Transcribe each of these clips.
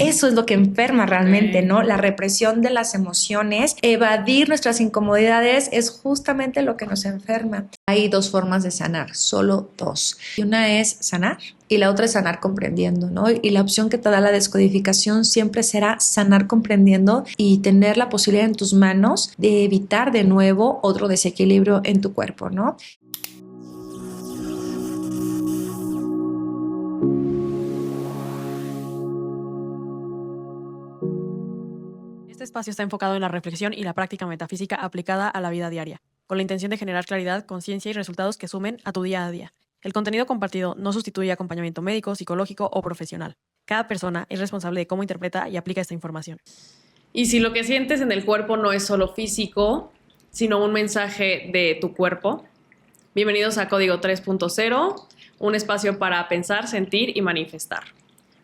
eso es lo que enferma realmente, ¿no? La represión de las emociones, evadir nuestras incomodidades es justamente lo que nos enferma. Hay dos formas de sanar, solo dos. Y una es sanar y la otra es sanar comprendiendo, ¿no? Y la opción que te da la descodificación siempre será sanar comprendiendo y tener la posibilidad en tus manos de evitar de nuevo otro desequilibrio en tu cuerpo, ¿no? Este espacio está enfocado en la reflexión y la práctica metafísica aplicada a la vida diaria, con la intención de generar claridad, conciencia y resultados que sumen a tu día a día. El contenido compartido no sustituye acompañamiento médico, psicológico o profesional. Cada persona es responsable de cómo interpreta y aplica esta información. Y si lo que sientes en el cuerpo no es solo físico, sino un mensaje de tu cuerpo, bienvenidos a Código 3.0, un espacio para pensar, sentir y manifestar.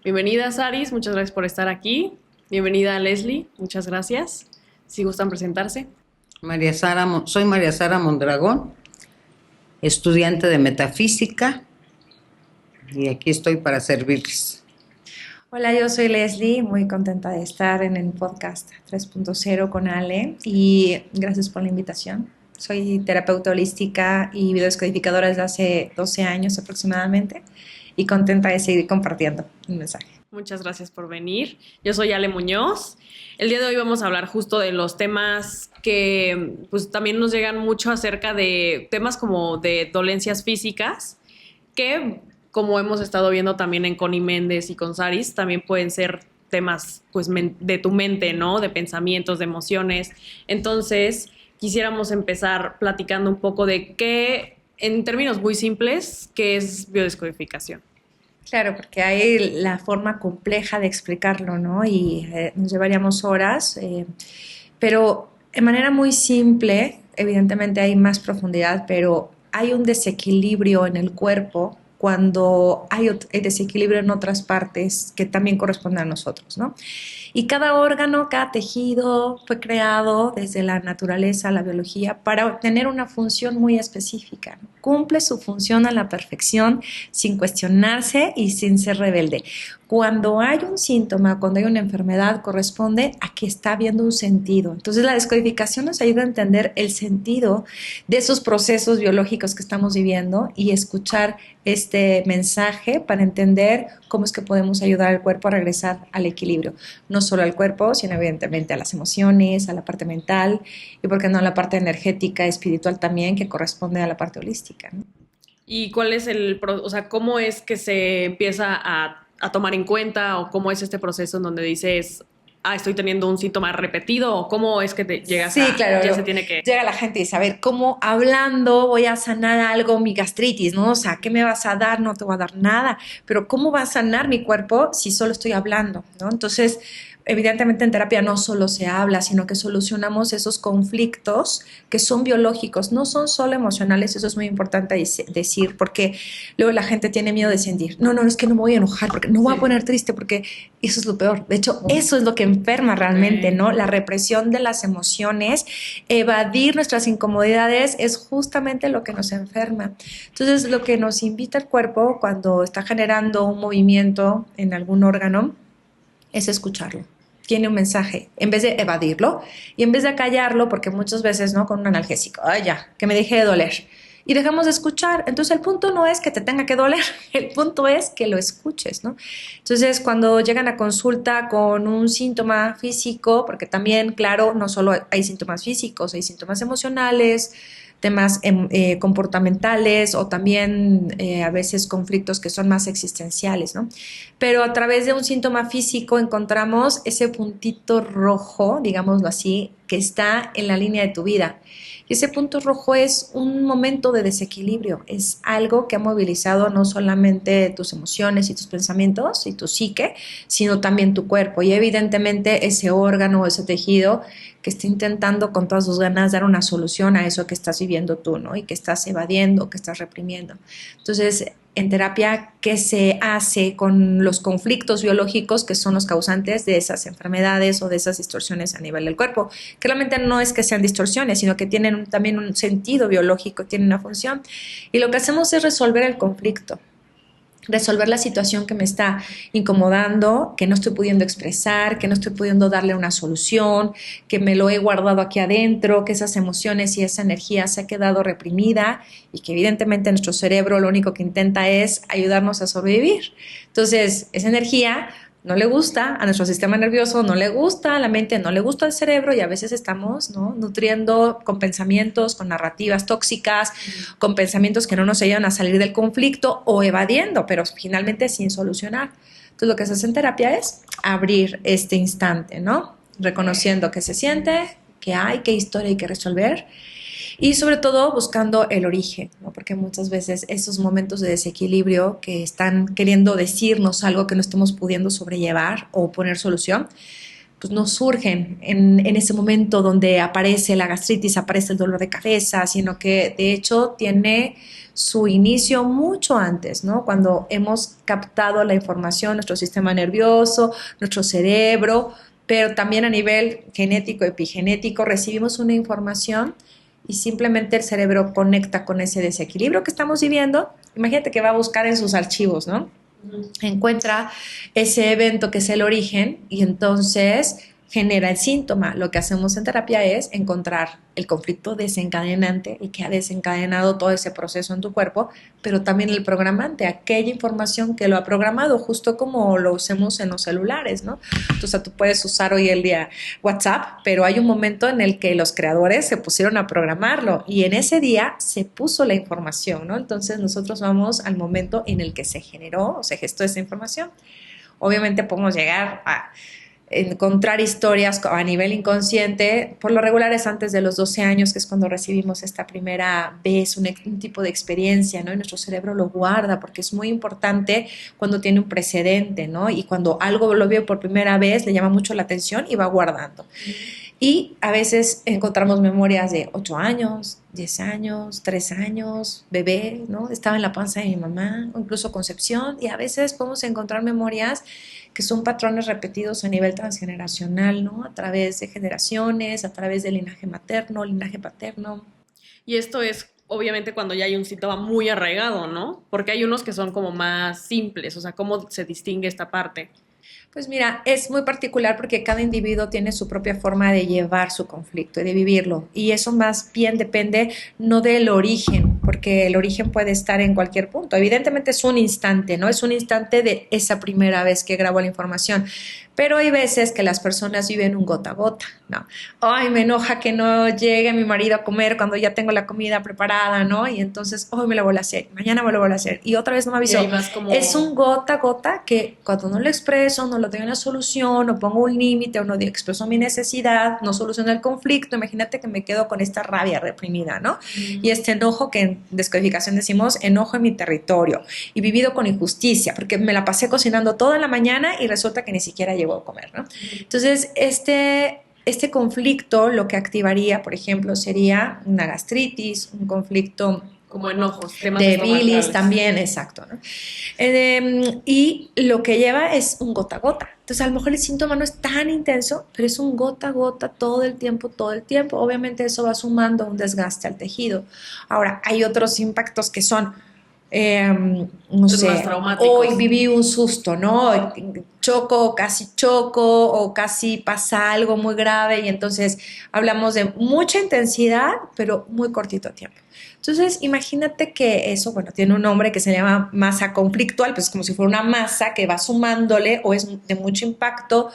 Bienvenida, Saris, muchas gracias por estar aquí. Bienvenida, Leslie, muchas gracias. Si gustan presentarse. Soy María Sara Mondragón, estudiante de metafísica, y aquí estoy para servirles. Hola, yo soy Leslie, muy contenta de estar en el podcast 3.0 con Ale y gracias por la invitación. Soy terapeuta holística y videodescodificadora desde hace 12 años aproximadamente y contenta de seguir compartiendo un mensaje. Muchas gracias por venir. Yo soy Ale Muñoz. El día de hoy vamos a hablar justo de los temas que pues también nos llegan mucho acerca de temas como de dolencias físicas que, como hemos estado viendo también en Connie Méndez y con Saris, también pueden ser temas pues de tu mente, ¿no? De pensamientos, de emociones. Entonces, quisiéramos empezar platicando un poco de qué, en términos muy simples, qué es biodescodificación. Claro, porque hay la forma compleja de explicarlo, ¿no? Y nos llevaríamos horas, pero de manera muy simple, evidentemente hay más profundidad, pero hay un desequilibrio en el cuerpo cuando hay desequilibrio en otras partes que también corresponden a nosotros, ¿no? Y cada órgano, cada tejido fue creado desde la naturaleza, la biología, para tener una función muy específica, ¿no? Cumple su función a la perfección sin cuestionarse y sin ser rebelde. Cuando hay un síntoma, cuando hay una enfermedad, corresponde a que está habiendo un sentido. Entonces la descodificación nos ayuda a entender el sentido de esos procesos biológicos que estamos viviendo y escuchar este mensaje para entender cómo es que podemos ayudar al cuerpo a regresar al equilibrio. No solo al cuerpo, sino evidentemente a las emociones, a la parte mental y, por qué no, a la parte energética, espiritual también, que corresponde a la parte holística, ¿no? ¿Y cuál es cómo es que se empieza a tomar en cuenta o cómo es este proceso en donde dices, estoy teniendo un síntoma repetido o cómo es que te llegas claro, ya se tiene que... Llega la gente y dice, a ver, ¿cómo hablando voy a sanar algo, mi gastritis, ¿no? O sea, ¿qué me vas a dar? No te voy a dar nada, pero ¿cómo va a sanar mi cuerpo si solo estoy hablando, ¿no? Entonces, evidentemente en terapia no solo se habla, sino que solucionamos esos conflictos que son biológicos, no son solo emocionales, eso es muy importante decir, porque luego la gente tiene miedo de sentir, no, es que no me voy a enojar, porque no voy a poner triste, porque eso es lo peor. De hecho, eso es lo que enferma realmente, ¿no? La represión de las emociones, evadir nuestras incomodidades es justamente lo que nos enferma. Entonces, lo que nos invita el cuerpo cuando está generando un movimiento en algún órgano es escucharlo. Tiene un mensaje, en vez de evadirlo y en vez de callarlo, porque muchas veces, ¿no? Con un analgésico, ya, que me deje de doler. Y dejamos de escuchar. Entonces el punto no es que te tenga que doler, el punto es que lo escuches, ¿no? Entonces cuando llegan a consulta con un síntoma físico, porque también, claro, no solo hay síntomas físicos, hay síntomas emocionales, temas comportamentales o también a veces conflictos que son más existenciales, ¿no? Pero a través de un síntoma físico encontramos ese puntito rojo, digámoslo así, que está en la línea de tu vida. Y ese punto rojo es un momento de desequilibrio, es algo que ha movilizado no solamente tus emociones y tus pensamientos y tu psique, sino también tu cuerpo. Y evidentemente ese órgano o ese tejido que está intentando con todas sus ganas dar una solución a eso que estás viviendo tú, ¿no? Y que estás evadiendo, que estás reprimiendo. Entonces, en terapia, ¿qué se hace con los conflictos biológicos que son los causantes de esas enfermedades o de esas distorsiones a nivel del cuerpo? Que realmente no es que sean distorsiones, sino que tienen también un sentido biológico, tienen una función. Y lo que hacemos es resolver el conflicto. resolver la situación que me está incomodando, que no estoy pudiendo expresar, que no estoy pudiendo darle una solución, que me lo he guardado aquí adentro, que esas emociones y esa energía se ha quedado reprimida y que evidentemente nuestro cerebro lo único que intenta es ayudarnos a sobrevivir. Entonces, esa energía no le gusta a nuestro sistema nervioso, no le gusta a la mente, no le gusta al cerebro y a veces estamos, ¿no?, nutriendo con pensamientos, con narrativas tóxicas, con pensamientos que no nos ayudan a salir del conflicto o evadiendo, pero finalmente sin solucionar. Entonces lo que se hace en terapia es abrir este instante, ¿no? Reconociendo qué se siente, qué hay, qué historia hay que resolver. Y sobre todo buscando el origen, ¿no? Porque muchas veces esos momentos de desequilibrio que están queriendo decirnos algo que no estemos pudiendo sobrellevar o poner solución, pues no surgen en ese momento donde aparece la gastritis, aparece el dolor de cabeza, sino que de hecho tiene su inicio mucho antes, ¿no? Cuando hemos captado la información, nuestro sistema nervioso, nuestro cerebro, pero también a nivel genético, epigenético, recibimos una información y simplemente el cerebro conecta con ese desequilibrio que estamos viviendo. Imagínate que va a buscar en sus archivos, ¿no? Encuentra ese evento que es el origen y entonces genera el síntoma. Lo que hacemos en terapia es encontrar el conflicto desencadenante y que ha desencadenado todo ese proceso en tu cuerpo, pero también el programante, aquella información que lo ha programado, justo como lo usamos en los celulares, ¿no? Entonces tú puedes usar hoy el día WhatsApp, pero hay un momento en el que los creadores se pusieron a programarlo y en ese día se puso la información, ¿no? Entonces nosotros vamos al momento en el que se generó o se gestó esa información. Obviamente podemos llegar a encontrar historias a nivel inconsciente, por lo regular es antes de los 12 años, que es cuando recibimos esta primera vez un tipo de experiencia, ¿no? Y nuestro cerebro lo guarda porque es muy importante cuando tiene un precedente, ¿no? Y cuando algo lo veo por primera vez, le llama mucho la atención y va guardando. Y a veces encontramos memorias de 8 años, 10 años, 3 años, bebé, ¿no? Estaba en la panza de mi mamá, o incluso concepción, y a veces podemos encontrar memorias que son patrones repetidos a nivel transgeneracional, ¿no? A través de generaciones, a través del linaje materno, linaje paterno. Y esto es obviamente cuando ya hay un síntoma muy arraigado, ¿no? Porque hay unos que son como más simples, o sea, ¿cómo se distingue esta parte? Pues mira, es muy particular porque cada individuo tiene su propia forma de llevar su conflicto y de vivirlo. Y eso más bien depende no del origen, porque el origen puede estar en cualquier punto. Evidentemente es un instante, ¿no? Es un instante de esa primera vez que grabo la información. Pero hay veces que las personas viven un gota a gota, ¿no? Ay, me enoja que no llegue mi marido a comer cuando ya tengo la comida preparada, ¿no? Y entonces, hoy me lo vuelvo a hacer, mañana me lo vuelvo a hacer. Y otra vez no me avisó. Como... Es un gota a gota que cuando no lo expreso, no lo doy una solución, no pongo un límite, o no expreso mi necesidad, no soluciono el conflicto, imagínate que me quedo con esta rabia reprimida, ¿no? Y este enojo que en descodificación decimos enojo en mi territorio y vivido con injusticia, porque me la pasé cocinando toda la mañana y resulta que ni siquiera llegó a comer, ¿no? Entonces, este conflicto lo que activaría, por ejemplo, sería una gastritis, un conflicto como enojos, temas de bilis también, exacto, ¿no? Y lo que lleva es un gota a gota. Entonces, a lo mejor el síntoma no es tan intenso, pero es un gota a gota todo el tiempo, todo el tiempo. Obviamente eso va sumando un desgaste al tejido. Ahora, hay otros impactos que son no sé, hoy viví un susto, ¿no? Choco, casi choco o casi pasa algo muy grave y entonces hablamos de mucha intensidad, pero muy cortito tiempo. Entonces, imagínate que eso, bueno, tiene un nombre que se llama masa conflictual, pues es como si fuera una masa que va sumándole o es de mucho impacto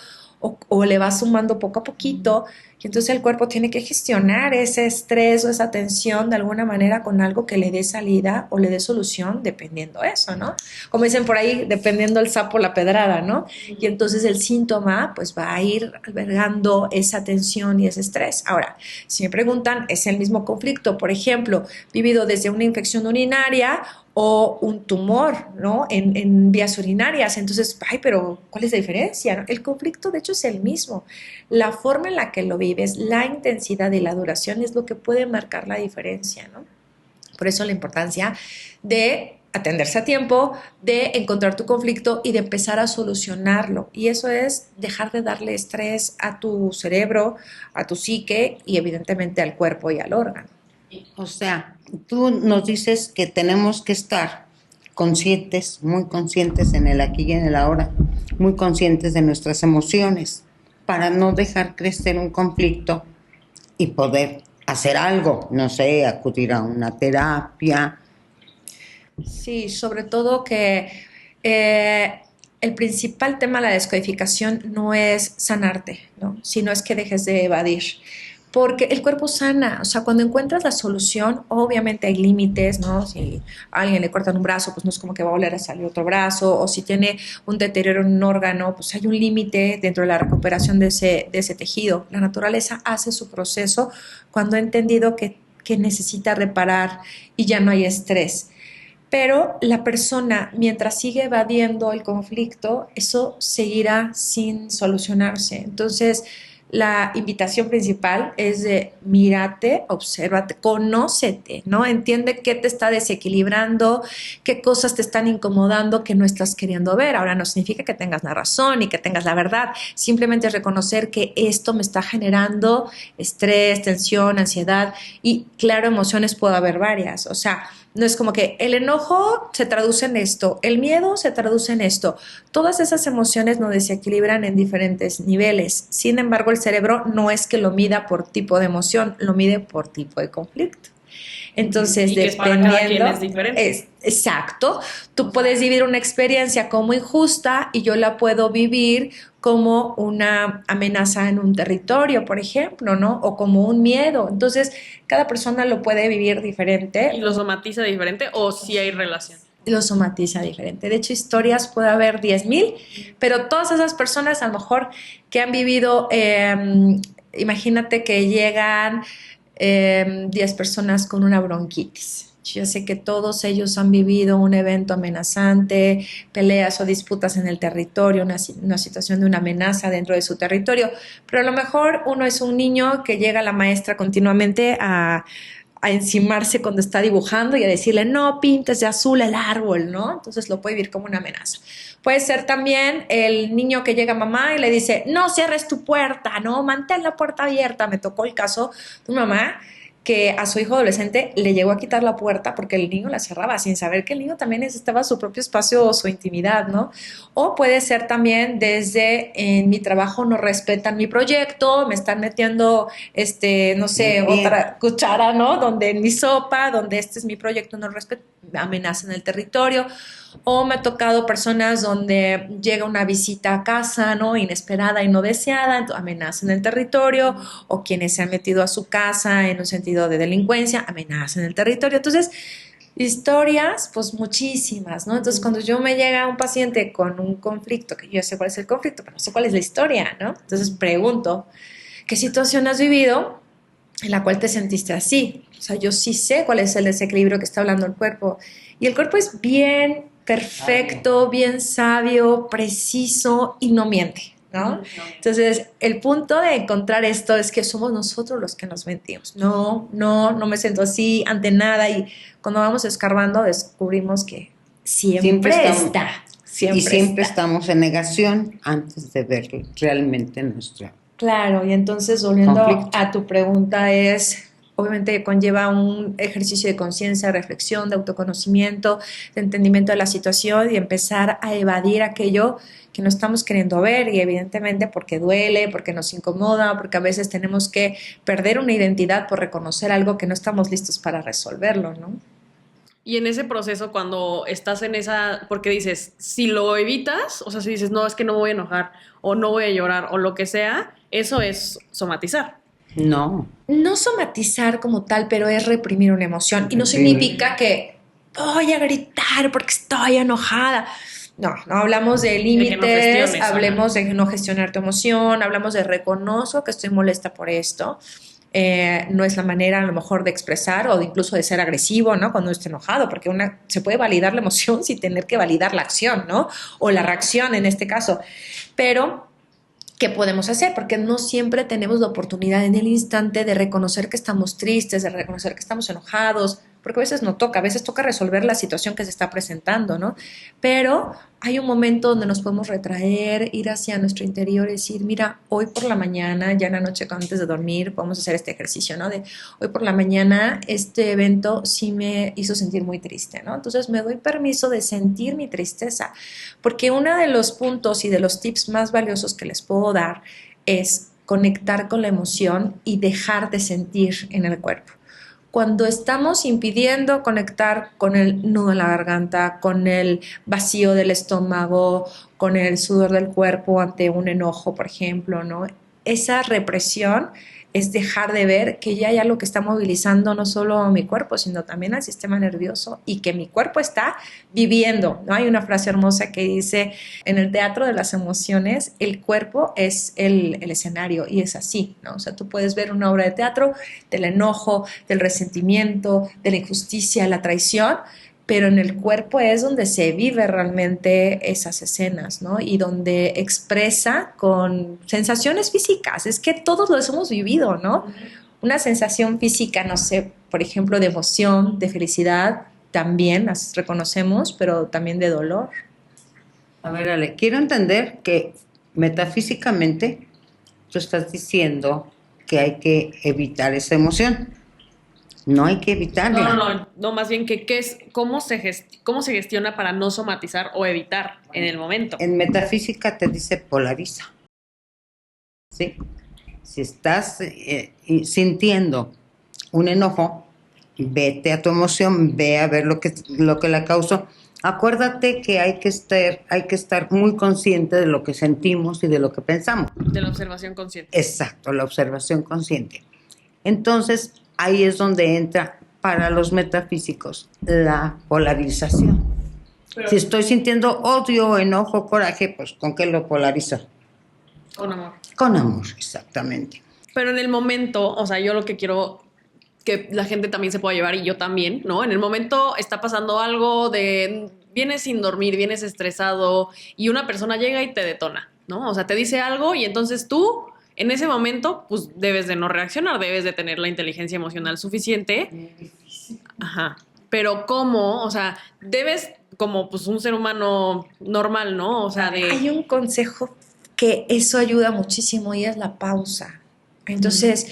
o le va sumando poco a poquito y entonces el cuerpo tiene que gestionar ese estrés o esa tensión de alguna manera con algo que le dé salida o le dé solución dependiendo de eso, ¿no? Como dicen por ahí, dependiendo el sapo la pedrada, ¿no? Y entonces el síntoma pues va a ir albergando esa tensión y ese estrés. Ahora, si me preguntan, ¿es el mismo conflicto? Por ejemplo, vivido desde una infección urinaria o un tumor, ¿no? En vías urinarias. Entonces, ay, pero ¿cuál es la diferencia? ¿No? El conflicto, de hecho, es el mismo. La forma en la que lo vives, la intensidad y la duración es lo que puede marcar la diferencia, ¿no? Por eso la importancia de atenderse a tiempo, de encontrar tu conflicto y de empezar a solucionarlo. Y eso es dejar de darle estrés a tu cerebro, a tu psique y evidentemente al cuerpo y al órgano. O sea, tú nos dices que tenemos que estar muy conscientes en el aquí y en el ahora, muy conscientes de nuestras emociones, para no dejar crecer un conflicto y poder hacer algo, no sé, acudir a una terapia. Sí, sobre todo que el principal tema de la descodificación no es sanarte, ¿no? Sino es que dejes de evadir. Porque el cuerpo sana, o sea, cuando encuentras la solución, obviamente hay límites, ¿no? Si a alguien le cortan un brazo, pues no es como que va a volver a salir otro brazo, o si tiene un deterioro en un órgano, pues hay un límite dentro de la recuperación de ese tejido. La naturaleza hace su proceso cuando ha entendido que necesita reparar y ya no hay estrés. Pero la persona, mientras sigue evadiendo el conflicto, eso seguirá sin solucionarse. Entonces, la invitación principal es de mírate, obsérvate, conócete, ¿no? Entiende qué te está desequilibrando, qué cosas te están incomodando que no estás queriendo ver. Ahora no significa que tengas la razón y que tengas la verdad, simplemente es reconocer que esto me está generando estrés, tensión, ansiedad y claro, emociones puedo haber varias, o sea, no es como que el enojo se traduce en esto, el miedo se traduce en esto. Todas esas emociones nos desequilibran en diferentes niveles. Sin embargo, el cerebro no es que lo mida por tipo de emoción, lo mide por tipo de conflicto. Entonces, Y que para cada quien dependiendo, es diferente. exacto, tú puedes vivir una experiencia como injusta y yo la puedo vivir como una amenaza en un territorio, por ejemplo, ¿no? O como un miedo. Entonces, cada persona lo puede vivir diferente. ¿Y lo somatiza diferente o si hay relación? Lo somatiza diferente. De hecho, historias puede haber 10,000, pero todas esas personas a lo mejor que han vivido, imagínate que llegan 10 personas con una bronquitis. Yo sé que todos ellos han vivido un evento amenazante, peleas o disputas en el territorio, una situación de una amenaza dentro de su territorio, pero a lo mejor uno es un niño que llega a la maestra continuamente a encimarse cuando está dibujando y a decirle, no pintes de azul el árbol, ¿no? Entonces lo puede vivir como una amenaza. Puede ser también el niño que llega a mamá y le dice, no cierres tu puerta, ¿no? Mantén la puerta abierta. Me tocó el caso de una mamá que a su hijo adolescente le llegó a quitar la puerta porque el niño la cerraba sin saber que el niño también necesitaba su propio espacio o su intimidad, ¿no? O puede ser también desde en mi trabajo no respetan mi proyecto, me están metiendo, no sé, otra cuchara, ¿no? Donde en mi sopa, donde este es mi proyecto, no respetan, amenazan el territorio. O me ha tocado personas donde llega una visita a casa, ¿no? Inesperada y no deseada, amenazan el territorio, o quienes se han metido a su casa en un sentido de delincuencia, amenazan el territorio. Entonces, historias, pues muchísimas, ¿no? Entonces, cuando yo me llega un paciente con un conflicto, que yo sé cuál es el conflicto, pero no sé cuál es la historia, ¿no? Entonces pregunto, ¿qué situación has vivido en la cual te sentiste así? O sea, yo sí sé cuál es el desequilibrio que está hablando el cuerpo. Y el cuerpo es bien perfecto, bien sabio, preciso y no miente, ¿no? Entonces, el punto de encontrar esto es que somos nosotros los que nos mentimos. No me siento así ante nada. Y cuando vamos escarbando, descubrimos que siempre está. Siempre estamos en negación antes de ver realmente nuestra. Claro, y entonces volviendo Conflicto. a tu pregunta es, obviamente conlleva un ejercicio de conciencia, reflexión, de autoconocimiento, de entendimiento de la situación y empezar a evadir aquello que no estamos queriendo ver y evidentemente porque duele, porque nos incomoda, porque a veces tenemos que perder una identidad por reconocer algo que no estamos listos para resolverlo, ¿no? Y en ese proceso, cuando estás en esa, porque dices, si lo evitas, o sea, si dices, no, es que no me voy a enojar, o no voy a llorar, o lo que sea, eso es somatizar. No. No somatizar como tal, pero es reprimir una emoción. Y no significa que voy a gritar porque estoy enojada. No hablamos de límites, hablemos de no gestionar tu emoción, hablamos de reconozco que estoy molesta por esto. No es la manera a lo mejor de expresar o de incluso de ser agresivo, ¿no? Cuando esté enojado, porque se puede validar la emoción sin tener que validar la acción, ¿no? O la reacción en este caso. Pero ¿qué podemos hacer? Porque no siempre tenemos la oportunidad en el instante de reconocer que estamos tristes, de reconocer que estamos enojados. porque a veces no toca, a veces toca resolver la situación que se está presentando, ¿no? Pero hay un momento donde nos podemos retraer, ir hacia nuestro interior y decir, mira, hoy por la mañana, ya en la noche antes de dormir, podemos hacer este ejercicio, ¿no? De hoy por la mañana, este evento sí me hizo sentir muy triste, ¿no? Entonces me doy permiso de sentir mi tristeza, porque uno de los puntos y de los tips más valiosos que les puedo dar es conectar con la emoción y dejar de sentir en el cuerpo. Cuando estamos impidiendo conectar con el nudo en la garganta, con el vacío del estómago, con el sudor del cuerpo ante un enojo, por ejemplo, ¿no? Esa represión es dejar de ver que ya hay algo que está movilizando no solo a mi cuerpo, sino también al sistema nervioso y que mi cuerpo está viviendo, ¿no? Hay una frase hermosa que dice, en el teatro de las emociones, el cuerpo es el escenario y es así, ¿no? O sea, tú puedes ver una obra de teatro del enojo, del resentimiento, de la injusticia, la traición, pero en el cuerpo es donde se vive realmente esas escenas, ¿no? Y donde expresa con sensaciones físicas. Es que todos los hemos vivido, ¿no? Una sensación física, no sé, por ejemplo, de emoción, de felicidad, también las reconocemos, pero también de dolor. A ver, Ale, quiero entender que metafísicamente tú estás diciendo que hay que evitar esa emoción. No hay que evitarla. No, más bien que qué es, cómo se gestiona para no somatizar o evitar en el momento. En metafísica te dice polariza. ¿Sí? Si estás sintiendo un enojo, vete a tu emoción, ve a ver lo que la causó. Acuérdate que hay que estar muy consciente de lo que sentimos y de lo que pensamos. De la observación consciente. Exacto, la observación consciente. Entonces, ahí es donde entra para los metafísicos la polarización. Pero, si estoy sintiendo odio, enojo, coraje, pues ¿con qué lo polarizo? Con amor. Con amor, exactamente. Pero en el momento, o sea, yo lo que quiero que la gente también se pueda llevar y yo también, ¿no? En el momento está pasando algo de vienes sin dormir, vienes estresado y una persona llega y te detona, ¿no? O sea, te dice algo y entonces tú en ese momento pues debes de no reaccionar, debes de tener la inteligencia emocional suficiente. Ajá. Pero ¿cómo? O sea, debes como pues un ser humano normal, ¿no? O sea, Hay un consejo que eso ayuda muchísimo y es la pausa. Entonces,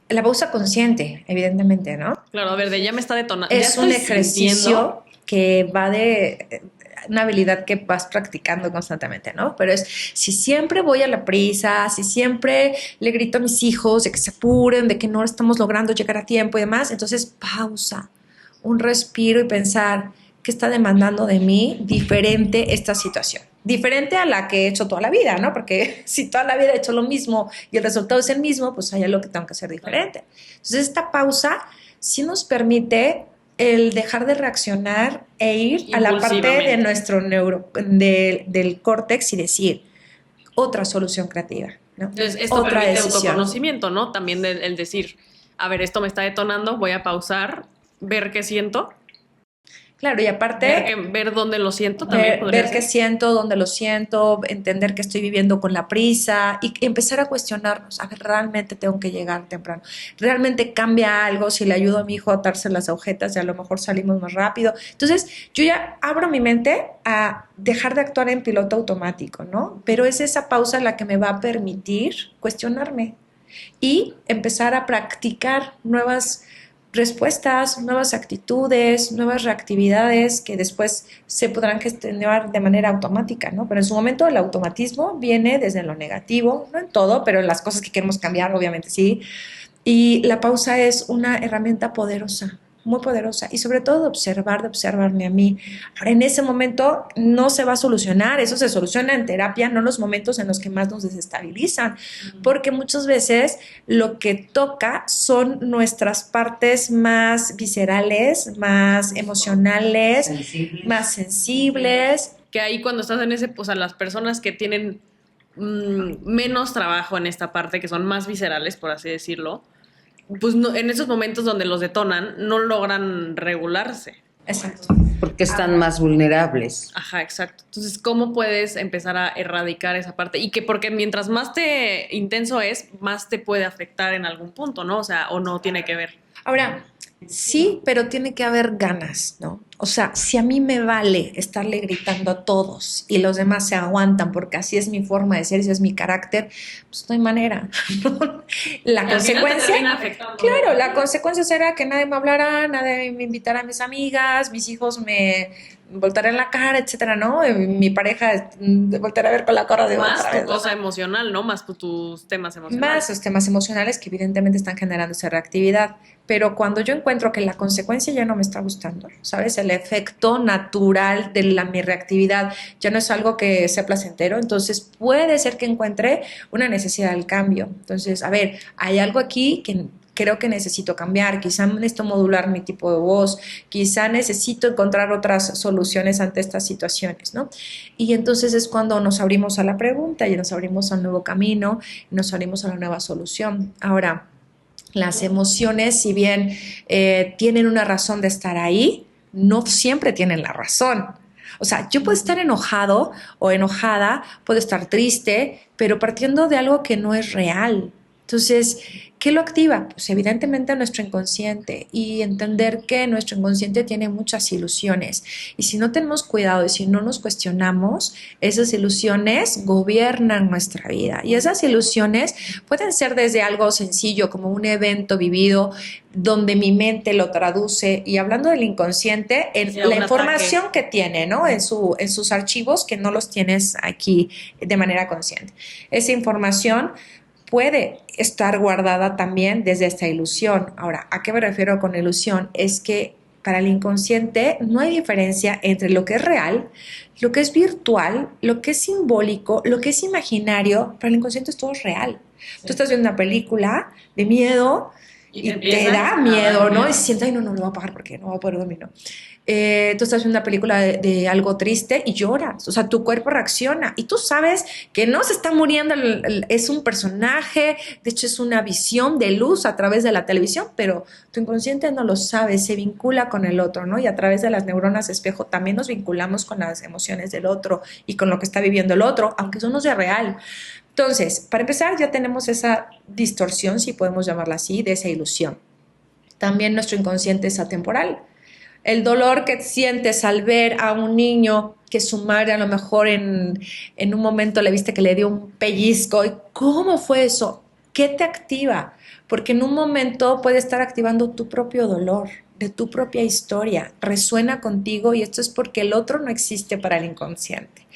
la pausa consciente, evidentemente, ¿no? Claro, a ver, de ya me está detonando. Es un ejercicio que va de una habilidad que vas practicando constantemente, ¿no? Pero es, si siempre voy a la prisa, si siempre le grito a mis hijos de que se apuren, de que no estamos logrando llegar a tiempo y demás, entonces pausa, un respiro y pensar, ¿qué está demandando de mí diferente esta situación? Diferente a la que he hecho toda la vida, ¿no? Porque si toda la vida he hecho lo mismo y el resultado es el mismo, pues hay algo que tengo que hacer diferente. Entonces, esta pausa sí nos permite el dejar de reaccionar e ir a la parte de nuestro del córtex y decir otra solución creativa, ¿no? Entonces, esto otra permite decisión. Autoconocimiento, ¿no? También el decir, a ver, esto me está detonando, voy a pausar, ver qué siento. Claro, y aparte... Ver dónde lo siento también. Ver qué siento, dónde lo siento, entender que estoy viviendo con la prisa y empezar a cuestionarnos, a ver, realmente tengo que llegar temprano, realmente cambia algo si le ayudo a mi hijo a atarse las agujetas y a lo mejor salimos más rápido. Entonces, yo ya abro mi mente a dejar de actuar en piloto automático, ¿no? Pero es esa pausa la que me va a permitir cuestionarme y empezar a practicar nuevas respuestas, nuevas actitudes, nuevas reactividades que después se podrán gestionar de manera automática, ¿no? Pero en su momento el automatismo viene desde lo negativo, no en todo, pero en las cosas que queremos cambiar, obviamente sí. Y la pausa es una herramienta poderosa, muy poderosa, y sobre todo de observarme a mí. Ahora, en ese momento no se va a solucionar, eso se soluciona en terapia, no en los momentos en los que más nos desestabilizan, porque muchas veces lo que toca son nuestras partes más viscerales, más emocionales, más sensibles. Que ahí cuando estás en ese, o sea, las personas que tienen menos trabajo en esta parte, que son más viscerales, por así decirlo, pues no, en esos momentos donde los detonan no logran regularse. Exacto. Porque están más vulnerables. Ajá, exacto. Entonces, ¿cómo puedes empezar a erradicar esa parte? Y que porque mientras más intenso es, más te puede afectar en algún punto, ¿no? O sea, o no tiene que ver. Ahora, Sí, pero tiene que haber ganas, ¿no? O sea, si a mí me vale estarle gritando a todos y los demás se aguantan porque así es mi forma de ser, ese es mi carácter, pues no hay manera, ¿no? La Y al final te consecuencia, termina afectando. claro, la consecuencia será que nadie me hablará, nadie me invitará a mis amigas, mis hijos me voltarán la cara, etcétera, ¿no? Mi pareja voltará a ver con la cara de Más otra tu vez, ¿no? cosa emocional, ¿no? Más tus temas Más emocionales. los temas emocionales que evidentemente están generando esa reactividad. Pero cuando yo encuentro que la consecuencia ya no me está gustando, ¿sabes? El efecto natural de mi reactividad ya no es algo que sea placentero, entonces puede ser que encuentre una necesidad del cambio. Entonces, a ver, hay algo aquí que creo que necesito cambiar, quizá necesito modular mi tipo de voz, quizá necesito encontrar otras soluciones ante estas situaciones, ¿no? Y entonces es cuando nos abrimos a la pregunta y nos abrimos a un nuevo camino, y nos abrimos a una nueva solución. Ahora, las emociones, si bien tienen una razón de estar ahí, no siempre tienen la razón. O sea, yo puedo estar enojado o enojada, puedo estar triste, pero partiendo de algo que no es real. Entonces, ¿qué lo activa? Pues evidentemente nuestro inconsciente y entender que nuestro inconsciente tiene muchas ilusiones. Y si no tenemos cuidado y si no nos cuestionamos, esas ilusiones gobiernan nuestra vida. Y esas ilusiones pueden ser desde algo sencillo como un evento vivido donde mi mente lo traduce y hablando del inconsciente, en Sí, la un información ataque. que tiene, ¿no? En sus archivos que no los tienes aquí de manera consciente. Esa información puede estar guardada también desde esta ilusión. Ahora, ¿a qué me refiero con ilusión? Es que para el inconsciente no hay diferencia entre lo que es real, lo que es virtual, lo que es simbólico, lo que es imaginario. Para el inconsciente es todo real. Tú estás viendo una película de miedo Y y te te empiezas da a dar miedo, ¿no? Y miedo. se siente, ay, no, no lo voy a pagar porque no voy a poder dormir, ¿no? Tú estás viendo una película de algo triste y lloras, o sea, tu cuerpo reacciona y tú sabes que no se está muriendo, es un personaje, de hecho es una visión de luz a través de la televisión, pero tu inconsciente no lo sabe, se vincula con el otro, ¿no? Y a través de las neuronas espejo también nos vinculamos con las emociones del otro y con lo que está viviendo el otro, aunque eso no sea real. Entonces, para empezar, ya tenemos esa distorsión, si podemos llamarla así, de esa ilusión. También nuestro inconsciente es atemporal. El dolor que sientes al ver a un niño que su madre a lo mejor en un momento le viste que le dio un pellizco. ¿Y cómo fue eso? ¿Qué te activa? Porque en un momento puede estar activando tu propio dolor, de tu propia historia. Resuena contigo y esto es porque el otro no existe para el inconsciente.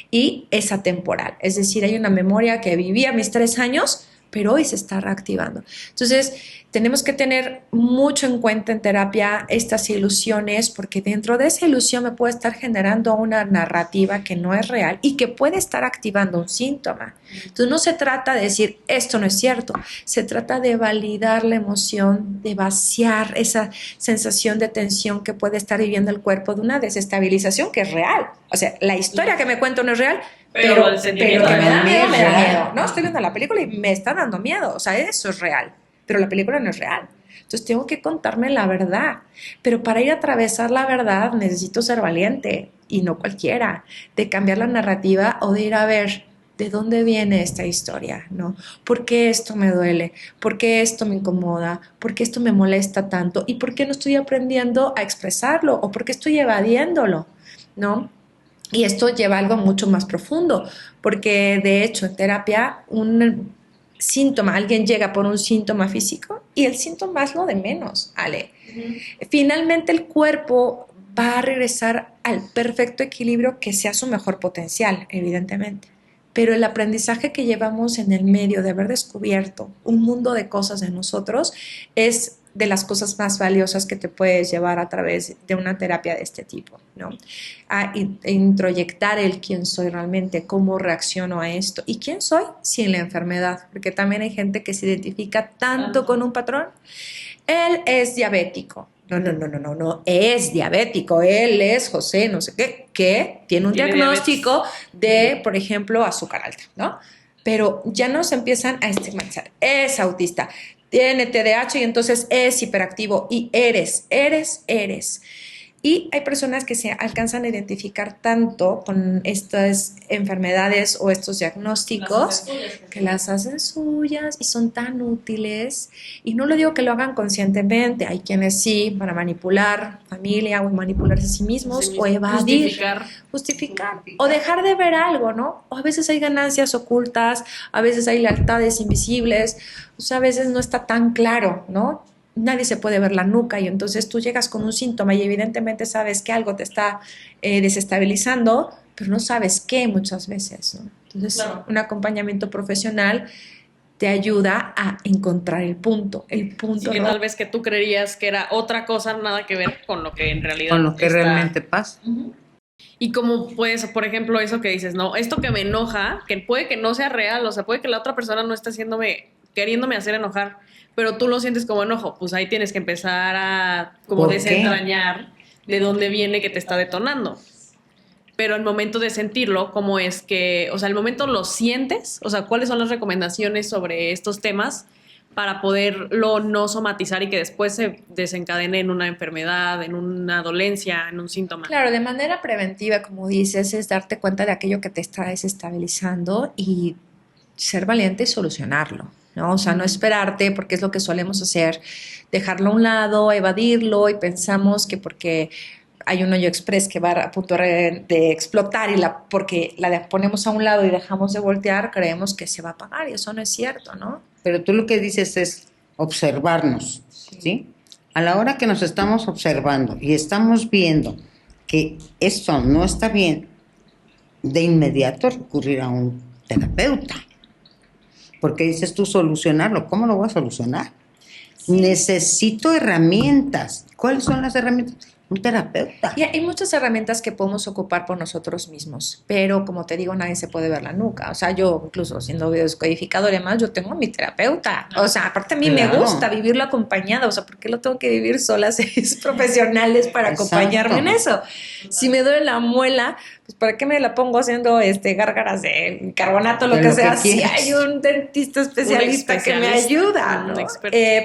Y es atemporal. Es decir, hay una memoria que viví a mis 3 años, pero hoy se está reactivando. Entonces, tenemos que tener mucho en cuenta en terapia estas ilusiones, porque dentro de esa ilusión me puede estar generando una narrativa que no es real y que puede estar activando un síntoma. Entonces, no se trata de decir esto no es cierto, se trata de validar la emoción, de vaciar esa sensación de tensión que puede estar viviendo el cuerpo de una desestabilización que es real. O sea, la historia que me cuento no es real, Pero el pero sentimiento que me da miedo, me da real. miedo. No, estoy viendo la película y me está dando miedo. O sea, eso es real, pero la película no es real. Entonces tengo que contarme la verdad. Pero para ir a atravesar la verdad necesito ser valiente y no cualquiera, de cambiar la narrativa o de ir a ver de dónde viene esta historia, ¿no? ¿Por qué esto me duele? ¿Por qué esto me incomoda? ¿Por qué esto me molesta tanto? ¿Y por qué no estoy aprendiendo a expresarlo? ¿O por qué estoy evadiéndolo? ¿No? Y esto lleva a algo mucho más profundo, porque de hecho en terapia un síntoma, alguien llega por un síntoma físico y el síntoma es lo de menos, Ale. Finalmente el cuerpo va a regresar al perfecto equilibrio que sea su mejor potencial, evidentemente. Pero el aprendizaje que llevamos en el medio de haber descubierto un mundo de cosas en nosotros es de las cosas más valiosas que te puedes llevar a través de una terapia de este tipo, ¿no? A introyectar el quién soy realmente, cómo reacciono a esto y quién soy sin la enfermedad, porque también hay gente que se identifica tanto con un patrón. Él es diabético. No, no, no, no, no, no, es diabético, él es José, no sé qué, que tiene un Tiene diagnóstico de, por ejemplo, azúcar alta, ¿no? Pero ya nos empiezan a estigmatizar, es autista, tiene TDAH y entonces es hiperactivo y eres. Y hay personas que se alcanzan a identificar tanto con estas enfermedades o estos diagnósticos que las hacen suyas y son tan útiles. Y no lo digo que lo hagan conscientemente, hay quienes sí, para manipular familia o manipularse a sí mismos o evadir, justificar o dejar de ver algo, ¿no? O a veces hay ganancias ocultas, a veces hay lealtades invisibles, o sea, a veces no está tan claro, ¿no? Nadie se puede ver la nuca y entonces tú llegas con un síntoma y evidentemente sabes que algo te está desestabilizando, pero no sabes qué muchas veces, ¿no? Entonces, claro, un acompañamiento profesional te ayuda a encontrar el punto sí, que tal vez que tú creerías que era otra cosa, nada que ver con lo que en realidad con lo que realmente pasa. Y como pues, por ejemplo, eso que dices, no, esto que me enoja, que puede que no sea real, o sea, puede que la otra persona no esté queriéndome hacer enojar, pero tú lo sientes como enojo, pues ahí tienes que empezar a como desentrañar de dónde viene que te está detonando. Pero al momento de sentirlo, ¿cómo es que, o sea, al momento lo sientes? O sea, ¿cuáles son las recomendaciones sobre estos temas para poderlo no somatizar y que después se desencadene en una enfermedad, en una dolencia, en un síntoma? Claro, de manera preventiva, como dices, es darte cuenta de aquello que te está desestabilizando y ser valiente y solucionarlo, ¿no? O sea, no esperarte, porque es lo que solemos hacer, dejarlo a un lado, evadirlo y pensamos que porque hay un hoyo express que va a punto de explotar y porque la ponemos a un lado y dejamos de voltear, creemos que se va a apagar y eso no es cierto, ¿no? Pero tú lo que dices es observarnos, ¿sí? A la hora que nos estamos observando y estamos viendo que esto no está bien, de inmediato recurrir a un terapeuta. Porque dices tú solucionarlo, ¿cómo lo voy a solucionar? Sí. Necesito herramientas. ¿Cuáles son las herramientas? Un terapeuta. Y hay muchas herramientas que podemos ocupar por nosotros mismos, pero como te digo, nadie se puede ver la nuca. O sea, yo incluso siendo biodescodificador y demás, yo tengo a mi terapeuta. O sea, aparte a mí me gusta vivirlo acompañada. O sea, ¿por qué lo tengo que vivir sola? Es profesionales para acompañarme en eso. Si me duele la muela, pues ¿para qué me la pongo haciendo gárgaras de carbonato, lo que sea? Si hay un dentista especialista que me ayuda, ¿no?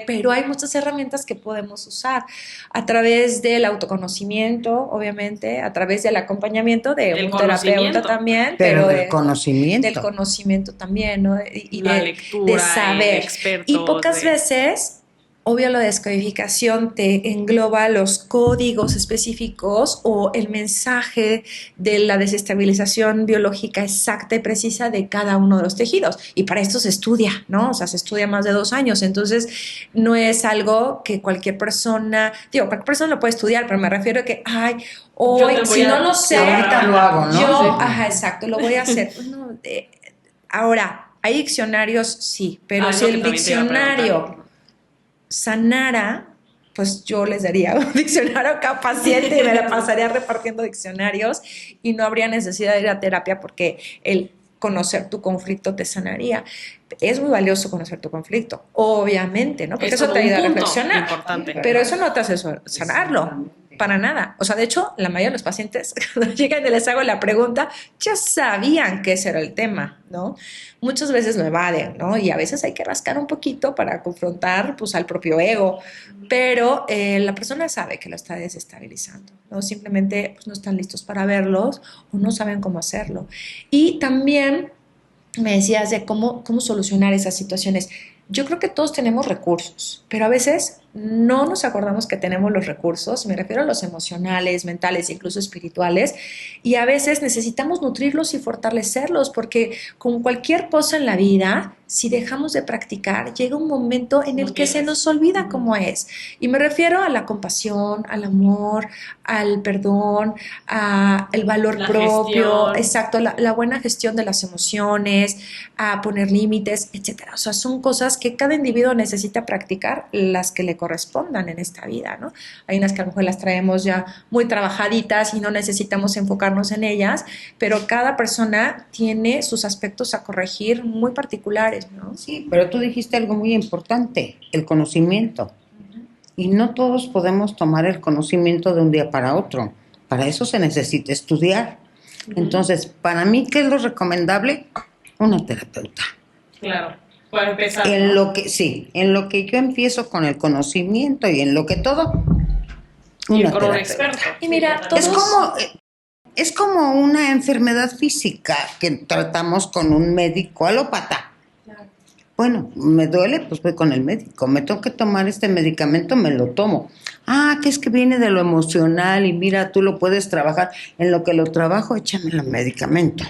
Pero hay muchas herramientas que podemos usar a través del autoconocimiento, obviamente, a través del acompañamiento de un terapeuta también, pero del conocimiento. Del conocimiento también, ¿no? Y la lectura, de saber. Y pocas veces, obvio, la descodificación te engloba los códigos específicos o el mensaje de la desestabilización biológica exacta y precisa de cada uno de los tejidos. Y para esto se estudia, ¿no? O sea, se estudia más de 2 años. Entonces, no es algo que cualquier persona lo puede estudiar, pero me refiero a que, hoy, si no lo sé, ahorita lo hago, ¿no? Yo, exacto, lo voy a hacer. No, ahora, hay diccionarios, sí, pero si el diccionario sanara, pues yo les daría un diccionario a cada paciente y me la pasaría repartiendo diccionarios y no habría necesidad de ir a terapia porque el conocer tu conflicto te sanaría. Es muy valioso conocer tu conflicto, obviamente, ¿no? Porque eso te ayuda a reflexionar. Importante. Pero eso no te hace sanarlo, para nada. O sea, de hecho, la mayoría de los pacientes, cuando llegan y les hago la pregunta, ya sabían que ese era el tema, ¿no? Muchas veces lo evaden, ¿no? Y a veces hay que rascar un poquito para confrontar, pues, al propio ego. Pero la persona sabe que lo está desestabilizando, ¿no? Simplemente pues, no están listos para verlos o no saben cómo hacerlo. Y también me decías de cómo solucionar esas situaciones. Yo creo que todos tenemos recursos, pero a veces no nos acordamos que tenemos los recursos, me refiero a los emocionales, mentales, incluso espirituales, y a veces necesitamos nutrirlos y fortalecerlos, porque con cualquier cosa en la vida, si dejamos de practicar, llega un momento en el que se nos olvida cómo es. Y me refiero a la compasión, al amor, al perdón, al valor propio, exacto, la buena gestión de las emociones, a poner límites, etcétera. O sea, son cosas que cada individuo necesita practicar, las que le correspondan en esta vida, ¿no? Hay unas que a lo mejor las traemos ya muy trabajaditas y no necesitamos enfocarnos en ellas, pero cada persona tiene sus aspectos a corregir muy particulares, ¿no? Sí, pero tú dijiste algo muy importante, el conocimiento. Y no todos podemos tomar el conocimiento de un día para otro. Para eso se necesita estudiar. Entonces, para mí, ¿qué es lo recomendable? Una terapeuta. Claro. Para empezar. En lo que yo empiezo con el conocimiento y en lo que todo, Ir una con un terapeuta. experto. Y mira, Sí, todos- Es como una enfermedad física que tratamos con un médico alópata. Bueno, me duele, pues voy con el médico. Me tengo que tomar este medicamento, me lo tomo. Ah, que es que viene de lo emocional y mira, tú lo puedes trabajar. En lo que lo trabajo, échame el medicamento.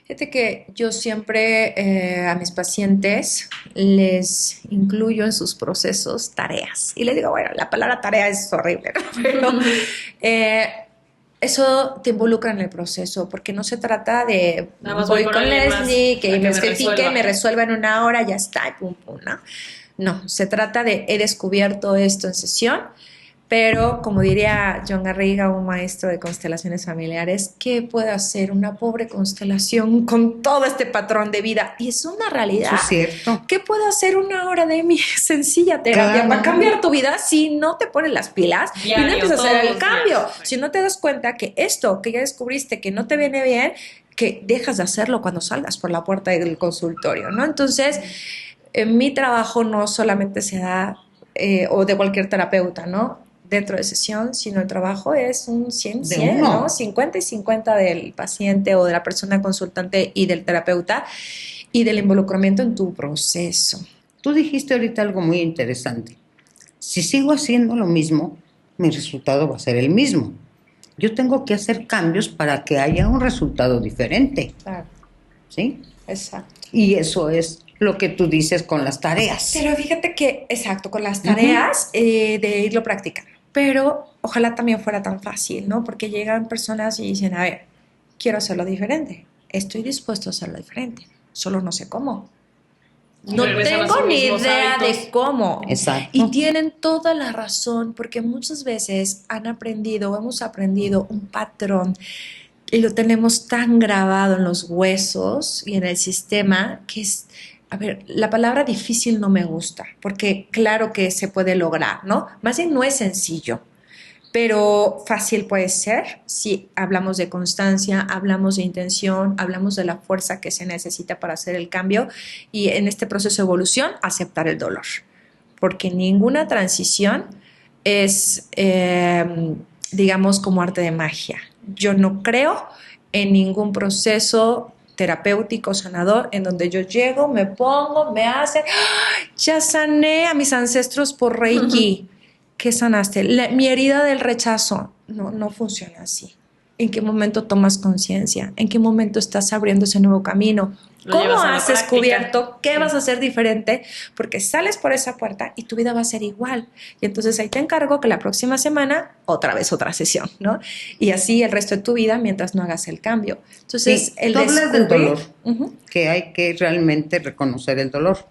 Fíjate que yo siempre a mis pacientes les incluyo en sus procesos tareas. Y les digo, bueno, la palabra tarea es horrible, ¿no? Pero eso te involucra en el proceso, porque no se trata de Nada más voy voy con con alguien más Leslie, a que que me me escritique, resuelva. me resuelva en una hora, ya está, y pum, pum, ¿no? No, se trata de he descubierto esto en sesión, pero como diría John Garriga, un maestro de constelaciones familiares, ¿qué puede hacer una pobre constelación con todo este patrón de vida? Y es una realidad. Eso es cierto. ¿Qué puede hacer una hora de mi sencilla terapia Claro. para cambiar tu vida si no te pones las pilas y no Diario, empiezas a hacer todos el los cambio? días. Si no te das cuenta que esto que ya descubriste que no te viene bien, que dejas de hacerlo cuando salgas por la puerta del consultorio, ¿no? Entonces, mi trabajo no solamente se da, o de cualquier terapeuta, ¿no? Dentro de sesión, sino el trabajo es un 100, De 100, uno. ¿no? 50 y 50 del paciente o de la persona consultante y del terapeuta y del involucramiento en tu proceso. Tú dijiste ahorita algo muy interesante. Si sigo haciendo lo mismo, mi resultado va a ser el mismo. Yo tengo que hacer cambios para que haya un resultado diferente, Claro, ¿sí? exacto. Y eso es lo que tú dices con las tareas. Pero fíjate que, exacto, con las tareas de irlo practicando. Pero ojalá también fuera tan fácil, ¿no? Porque llegan personas y dicen, a ver, quiero hacerlo diferente. Estoy dispuesto a hacerlo diferente. Solo no sé cómo. No regresan a tengo sus ni mismos idea hábitos. de cómo. Exacto. Y tienen toda la razón, porque muchas veces han aprendido o hemos aprendido un patrón y lo tenemos tan grabado en los huesos y en el sistema que es, a ver, la palabra difícil no me gusta, porque claro que se puede lograr, ¿no? Más bien no es sencillo, pero fácil puede ser si hablamos de constancia, hablamos de intención, hablamos de la fuerza que se necesita para hacer el cambio y en este proceso de evolución aceptar el dolor, porque ninguna transición es, digamos, como arte de magia. Yo no creo en ningún proceso terapéutico, sanador, en donde yo llego, me pongo, me hacen, ¡ay! Ya sané a mis ancestros por Reiki. ¿Qué sanaste? Mi herida del rechazo. No, no funciona así. ¿En qué momento tomas conciencia? ¿En qué momento estás abriendo ese nuevo camino? Lo ¿Cómo llevas a la has práctica. descubierto qué Sí. vas a hacer diferente? Porque sales por esa puerta y tu vida va a ser igual. Y entonces ahí te encargo que la próxima semana otra vez otra sesión, ¿no? Y así el resto de tu vida mientras no hagas el cambio. Entonces, Sí, el tú hablas del descubrir- dolor, Ujú. que hay que realmente reconocer el dolor.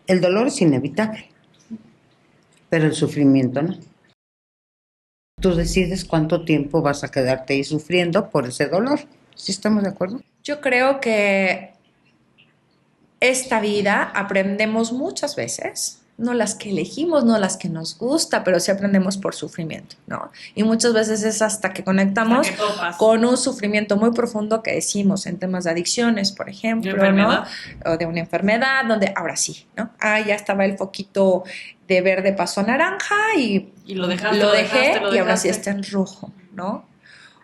El dolor es inevitable, pero el sufrimiento no. Tú decides cuánto tiempo vas a quedarte ahí sufriendo por ese dolor. ¿Sí estamos de acuerdo? Yo creo que esta vida aprendemos muchas veces, no las que elegimos, no las que nos gusta, pero sí aprendemos por sufrimiento, ¿no? Y muchas veces es hasta que conectamos Hasta que topas. con un sufrimiento muy profundo que decimos en temas de adicciones, por ejemplo, Una ¿no? enfermedad. O de una enfermedad, donde ahora sí, ¿no? Ah, ya estaba el foquito de verde pasó a naranja y Y lo dejaste, lo lo dejé dejaste, lo y ahora sí dejaste. está en rojo, ¿no?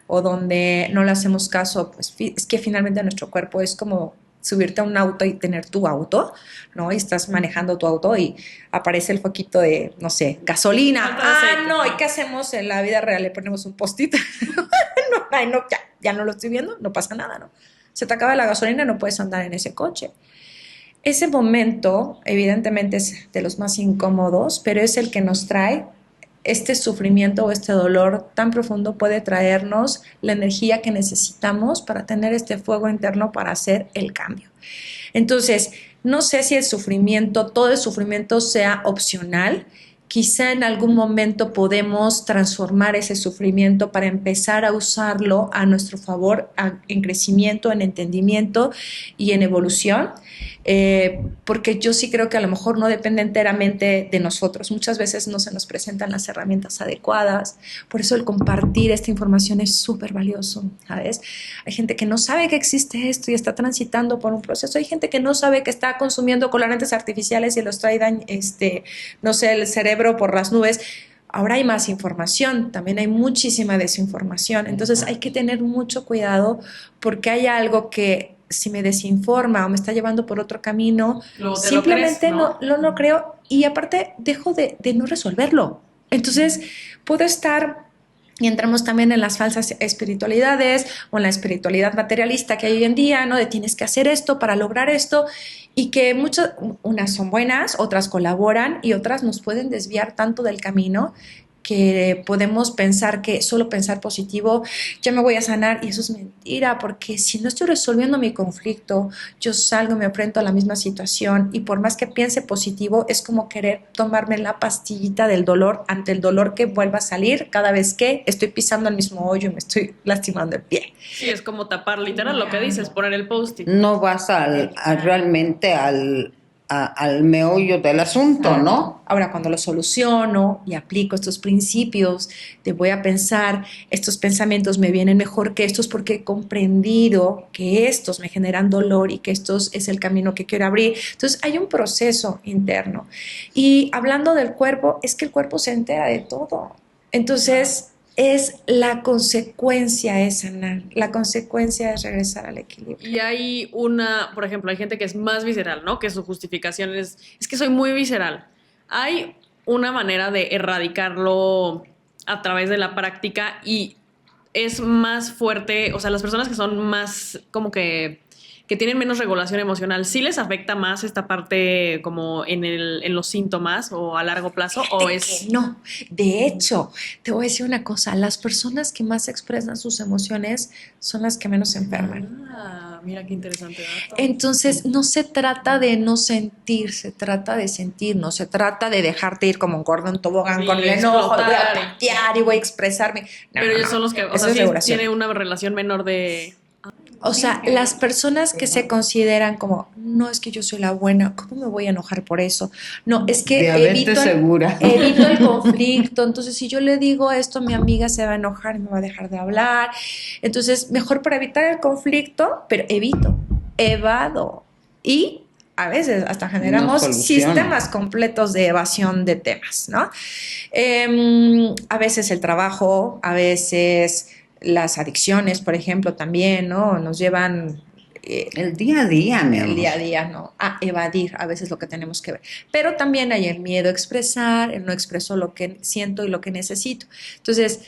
O donde no le hacemos caso, pues es que finalmente nuestro cuerpo es como subirte a un auto y tener tu auto, ¿no? Y estás manejando tu auto y aparece el foquito de, no sé, gasolina. Falta de Ah, aceite. no, ¿y qué hacemos en la vida real? Le ponemos un postito. No, ay, no, ya no lo estoy viendo, no pasa nada, ¿no? Se te acaba la gasolina, no puedes andar en ese coche. Ese momento, evidentemente, es de los más incómodos, pero es el que nos trae este sufrimiento o este dolor tan profundo, puede traernos la energía que necesitamos para tener este fuego interno para hacer el cambio. Entonces, no sé si el sufrimiento, todo el sufrimiento sea opcional. Quizá en algún momento podemos transformar ese sufrimiento para empezar a usarlo a nuestro favor, en crecimiento, en entendimiento y en evolución. Porque yo sí creo que a lo mejor no depende enteramente de nosotros. Muchas veces no se nos presentan las herramientas adecuadas. Por eso el compartir esta información es súper valioso, ¿sabes? Hay gente que no sabe que existe esto y está transitando por un proceso. Hay gente que no sabe que está consumiendo colorantes artificiales y los trae, no sé, el cerebro por las nubes. Ahora hay más información, también hay muchísima desinformación, entonces hay que tener mucho cuidado porque hay algo que si me desinforma o me está llevando por otro camino, Luego te lo crees, simplemente ¿no? no creo y aparte dejo de no resolverlo. Entonces puedo estar, y entramos también en las falsas espiritualidades o en la espiritualidad materialista que hay hoy en día, ¿no? De tienes que hacer esto para lograr esto y que muchas, unas son buenas, otras colaboran y otras nos pueden desviar tanto del camino que podemos pensar que solo pensar positivo, ya me voy a sanar y eso es mentira, porque si no estoy resolviendo mi conflicto, yo salgo, me enfrento a la misma situación y por más que piense positivo, es como querer tomarme la pastillita del dolor ante el dolor que vuelva a salir cada vez que estoy pisando el mismo hoyo y me estoy lastimando el pie. Sí, es como tapar literal lo que dices, poner el post-it. No vas realmente al meollo del asunto, ¿no? Ahora, cuando lo soluciono y aplico estos principios, te voy a pensar, estos pensamientos me vienen mejor que estos porque he comprendido que estos me generan dolor y que estos es el camino que quiero abrir. Entonces, hay un proceso interno. Y hablando del cuerpo, es que el cuerpo se entera de todo. Entonces, es la consecuencia es sanar, la consecuencia es regresar al equilibrio. Y hay una, por ejemplo, hay gente que es más visceral, ¿no? Que su justificación es que soy muy visceral. Hay una manera de erradicarlo a través de la práctica y es más fuerte, o sea, las personas que son más como que tienen menos regulación emocional, ¿sí les afecta más esta parte como en los síntomas o a largo plazo? Fíjate ¿O es...? que no, de hecho, te voy a decir una cosa, las personas que más expresan sus emociones son las que menos se enferman. Ah, mira qué interesante dato. Entonces, no se trata de no sentir, se trata de sentir, no se trata de dejarte ir como un gordo en tobogán Sí, con el enojo, voy a explotar. patear y voy a expresarme. No, Pero no, ellos no. son los que, o Eso sea, es sí regulación. tiene una relación menor de... O sea, las personas que se consideran como, no es que yo soy la buena, ¿cómo me voy a enojar por eso? No, es que Diabetes segura. evito el conflicto, entonces si yo le digo esto, mi amiga se va a enojar y me va a dejar de hablar. Entonces, mejor para evitar el conflicto, pero evado. Y a veces hasta generamos No soluciona. sistemas completos de evasión de temas, ¿no? A veces el trabajo, a veces las adicciones, por ejemplo, también, ¿no? Nos llevan El día a día, mi amor. el día a día, ¿no? A evadir a veces lo que tenemos que ver. Pero también hay el miedo a expresar, el no expreso lo que siento y lo que necesito. Entonces,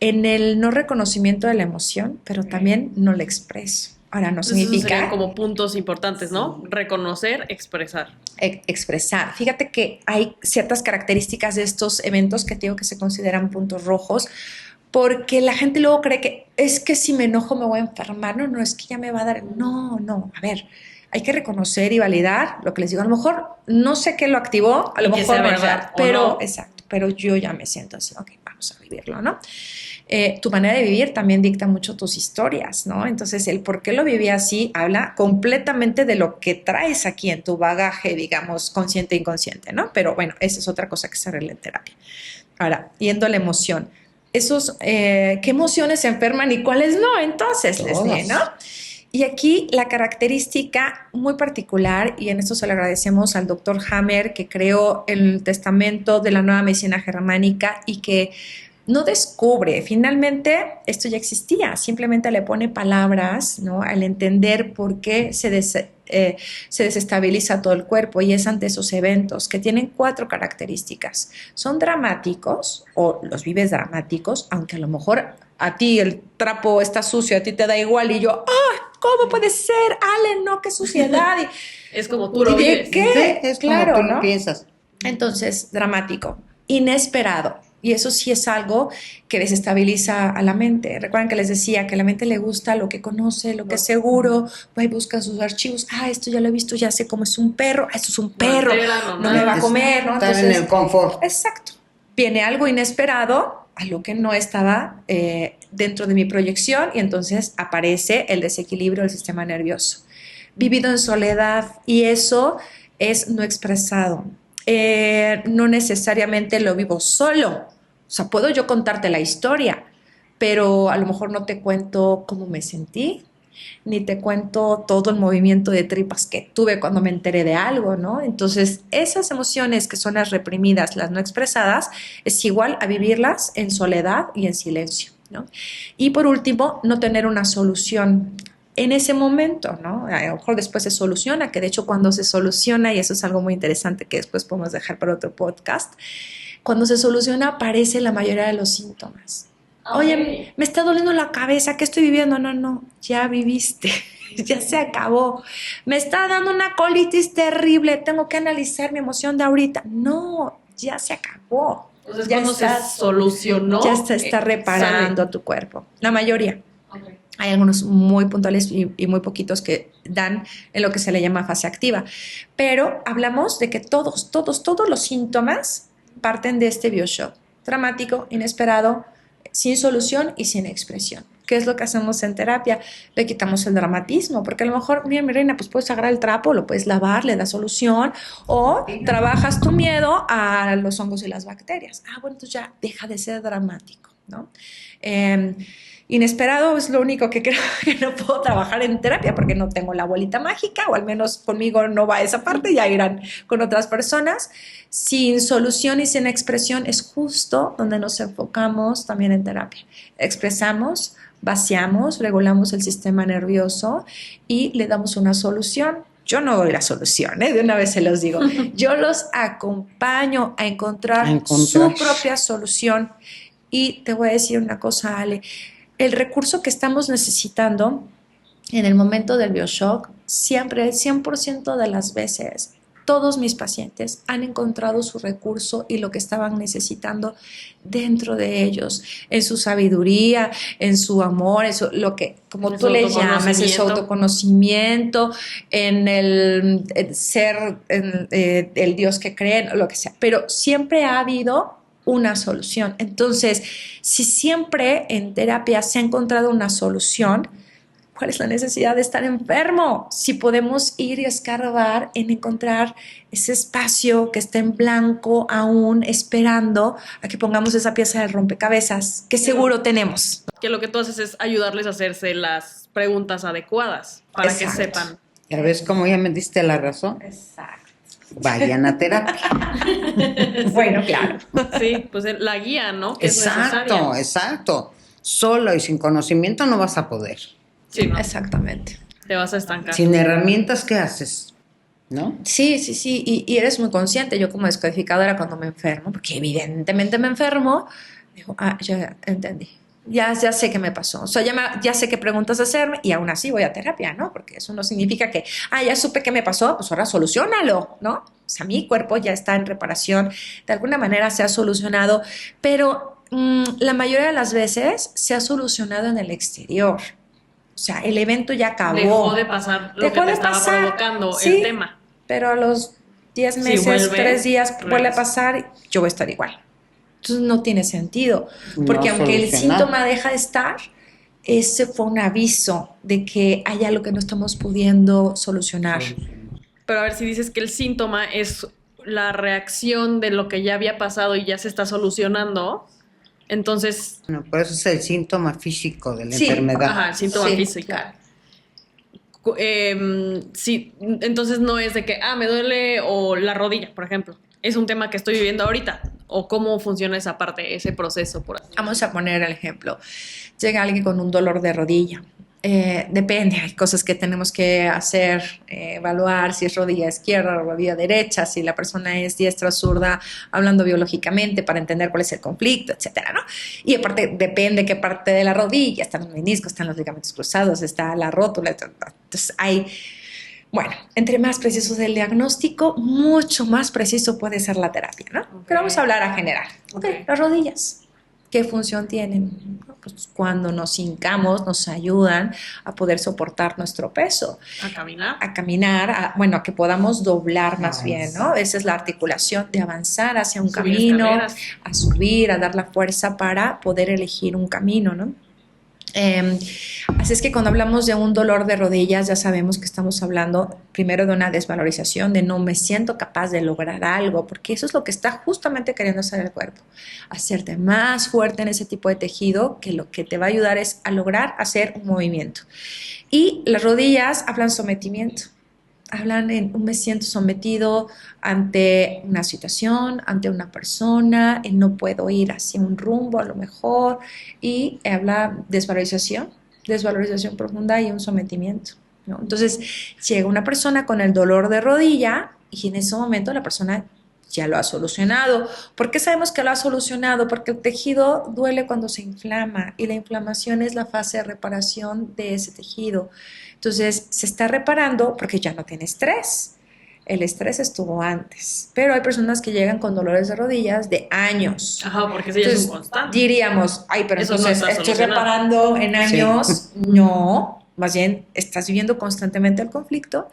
en el no reconocimiento de la emoción, pero también no la expreso. Ahora, no Entonces, esos significa serían como puntos importantes, ¿no? Reconocer, expresar. expresar. Fíjate que hay ciertas características de estos eventos que te digo que se consideran puntos rojos, porque la gente luego cree que es que si me enojo me voy a enfermar, no, es que ya me va a dar, no, a ver, hay que reconocer y validar lo que les digo, a lo mejor no sé qué lo activó, a lo Y que mejor sea no verdad sé, o pero no. exacto, pero yo ya me siento así, ok, vamos a vivirlo, ¿no? Tu manera de vivir también dicta mucho tus historias, ¿no? Entonces, el por qué lo viví así habla completamente de lo que traes aquí en tu bagaje, digamos, consciente e inconsciente, ¿no? Pero bueno, esa es otra cosa que se arregla en terapia. Ahora, yendo a la emoción, ¿qué emociones se enferman y cuáles no? Entonces, Leslie, ¿no? Y aquí la característica muy particular, y en esto se le agradecemos al doctor Hammer, que creó el testamento de la nueva medicina germánica y que no descubre, finalmente esto ya existía, simplemente le pone palabras, ¿no? Al entender por qué se desestabiliza todo el cuerpo y es ante esos eventos que tienen 4 características. Son dramáticos o los vives dramáticos, aunque a lo mejor a ti el trapo está sucio, a ti te da igual y yo, ¿cómo puede ser? Ale, no, qué suciedad. Es como tú lo ¿Y de vives. qué? Sí, es Claro, como tú ¿no? lo piensas. Entonces, dramático, inesperado. Y eso sí es algo que desestabiliza a la mente. Recuerden que les decía que a la mente le gusta lo que conoce, lo que es seguro, va y busca sus archivos. Esto ya lo he visto, ya sé cómo es un perro, esto es un perro, no me va a comer, ¿no? Estar en el confort. Exacto. Viene algo inesperado, algo que no estaba dentro de mi proyección y entonces aparece el desequilibrio del sistema nervioso. Vivido en soledad y eso es no expresado. No necesariamente lo vivo solo. O sea, puedo yo contarte la historia, pero a lo mejor no te cuento cómo me sentí, ni te cuento todo el movimiento de tripas que tuve cuando me enteré de algo, ¿no? Entonces, esas emociones que son las reprimidas, las no expresadas, es igual a vivirlas en soledad y en silencio, ¿no? Y por último, no tener una solución en ese momento, ¿no? A lo mejor después se soluciona, que de hecho cuando se soluciona, y eso es algo muy interesante que después podemos dejar para otro podcast, cuando se soluciona aparece la mayoría de los síntomas. Oye, me está doliendo la cabeza, ¿qué estoy viviendo? No, ya viviste, ya se acabó. Me está dando una colitis terrible, tengo que analizar mi emoción de ahorita. No, ya se acabó. Entonces, Ya cuando se solucionó, ya se está reparando sale. tu cuerpo. La mayoría. Okay. Hay algunos muy puntuales y muy poquitos que dan en lo que se le llama fase activa. Pero hablamos de que todos los síntomas parten de este bioshock. Dramático, inesperado, sin solución y sin expresión. ¿Qué es lo que hacemos en terapia? Le quitamos el dramatismo, porque a lo mejor, mira, mi reina, pues puedes agarrar el trapo, lo puedes lavar, le das solución, o trabajas tu miedo a los hongos y las bacterias. Bueno, entonces ya deja de ser dramático, ¿no? Inesperado es lo único que creo que no puedo trabajar en terapia porque no tengo la bolita mágica, o al menos conmigo no va esa parte, ya irán con otras personas. Sin solución y sin expresión es justo donde nos enfocamos también en terapia. Expresamos, vaciamos, regulamos el sistema nervioso y le damos una solución. Yo no doy la solución, de una vez se los digo. Yo los acompaño a encontrar su propia solución. Y te voy a decir una cosa, Ale. El recurso que estamos necesitando en el momento del bioshock, siempre, el 100% de las veces, todos mis pacientes han encontrado su recurso y lo que estaban necesitando dentro de ellos, en su sabiduría, en su amor, en lo que, como tú le llamas, en su autoconocimiento, en el ser el Dios que creen, lo que sea. Pero siempre ha habido una solución. Entonces, si siempre en terapia se ha encontrado una solución, ¿cuál es la necesidad de estar enfermo? Si podemos ir y escarbar en encontrar ese espacio que está en blanco aún esperando a que pongamos esa pieza del rompecabezas que seguro tenemos. Que lo que tú haces es ayudarles a hacerse las preguntas adecuadas para que sepan. ¿Ya ves cómo ya me diste la razón? Exacto. Vayan a terapia. Bueno, claro. Sí, pues la guía, ¿no? Que es necesaria. Exacto. Solo y sin conocimiento no vas a poder. Sí, ¿no? Exactamente. Te vas a estancar. Sin herramientas, ¿qué haces? ¿No? Sí. Y eres muy consciente. Yo como descodificadora cuando me enfermo, porque evidentemente me enfermo, digo, ya entendí. Ya sé qué me pasó. O sea, ya sé qué preguntas hacerme y aún así voy a terapia, ¿no? Porque eso no significa que, ya supe qué me pasó, pues ahora soluciónalo, ¿no? O sea, mi cuerpo ya está en reparación, de alguna manera se ha solucionado, pero la mayoría de las veces se ha solucionado en el exterior. O sea, el evento ya acabó. Dejó de pasar lo que te estaba provocando el tema. Pero a los 10 meses, 3 días, vuelve a pasar, yo voy a estar igual. Entonces no tiene sentido, porque aunque el síntoma deja de estar, ese fue un aviso de que hay algo que no estamos pudiendo solucionar. Pero a ver, si dices que el síntoma es la reacción de lo que ya había pasado y ya se está solucionando, entonces... Bueno, por eso es el síntoma físico de la enfermedad. Ajá, el síntoma físico. Claro. Sí, entonces no es de que, me duele o la rodilla, por ejemplo. Es un tema que estoy viviendo ahorita. ¿O cómo funciona esa parte, ese proceso? Vamos a poner el ejemplo. Llega alguien con un dolor de rodilla. Depende, hay cosas que tenemos que hacer, evaluar si es rodilla izquierda o rodilla derecha, si la persona es diestra o zurda, hablando biológicamente para entender cuál es el conflicto, etcétera, ¿no? Y aparte, depende qué parte de la rodilla, están los meniscos, están los ligamentos cruzados, está la rótula, etcétera. Entonces bueno, entre más preciso es el diagnóstico, mucho más preciso puede ser la terapia, ¿no? Okay. Pero vamos a hablar a general. Okay. Las rodillas, ¿qué función tienen? Pues cuando nos hincamos, nos ayudan a poder soportar nuestro peso. A caminar. A caminar, a que podamos doblar más bien, ¿no? Esa es la articulación de avanzar hacia un camino, a subir, a dar la fuerza para poder elegir un camino, ¿no? Así es que cuando hablamos de un dolor de rodillas, ya sabemos que estamos hablando primero de una desvalorización, de no me siento capaz de lograr algo, porque eso es lo que está justamente queriendo hacer el cuerpo, hacerte más fuerte en ese tipo de tejido, que lo que te va a ayudar es a lograr hacer un movimiento. Y las rodillas hablan sometimiento. Hablan en un me siento sometido ante una situación, ante una persona, no puedo ir hacia un rumbo a lo mejor, y habla desvalorización profunda y un sometimiento, ¿no? Entonces llega una persona con el dolor de rodilla y en ese momento la persona ya lo ha solucionado. ¿Por qué sabemos que lo ha solucionado? Porque el tejido duele cuando se inflama y la inflamación es la fase de reparación de ese tejido. Entonces se está reparando porque ya no tiene estrés. El estrés estuvo antes, pero hay personas que llegan con dolores de rodillas de años. Ajá, porque eso ya es un constante. Diríamos, ay, pero Eso entonces no está estoy solucionado. reparando en años. Sí. No, más bien estás viviendo constantemente el conflicto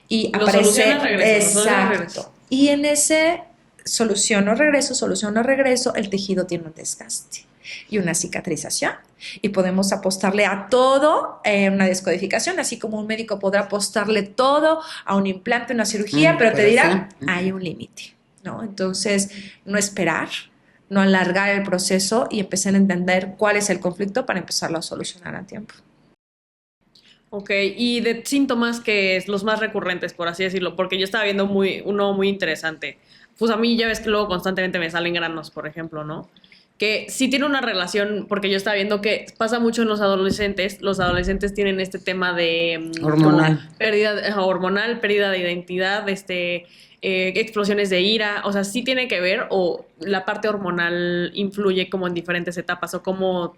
y Lo aparece. soluciona, regresa, lo soluciona, regresa. Exacto. Y en ese solución o regreso, el tejido tiene un desgaste y una cicatrización. Y podemos apostarle a todo una descodificación, así como un médico podrá apostarle todo a un implante, una cirugía, pero te dirá, hay un límite, ¿no? Entonces, no esperar, no alargar el proceso y empezar a entender cuál es el conflicto para empezarlo a solucionar a tiempo. Ok, y de síntomas que es los más recurrentes, por así decirlo, porque yo estaba viendo uno muy interesante. Pues a mí ya ves que luego constantemente me salen granos, por ejemplo, ¿no? Que sí tiene una relación, porque yo estaba viendo que pasa mucho en los adolescentes tienen este tema de hormonal, pérdida de identidad, explosiones de ira, o sea, sí tiene que ver, o la parte hormonal influye como en diferentes etapas, o cómo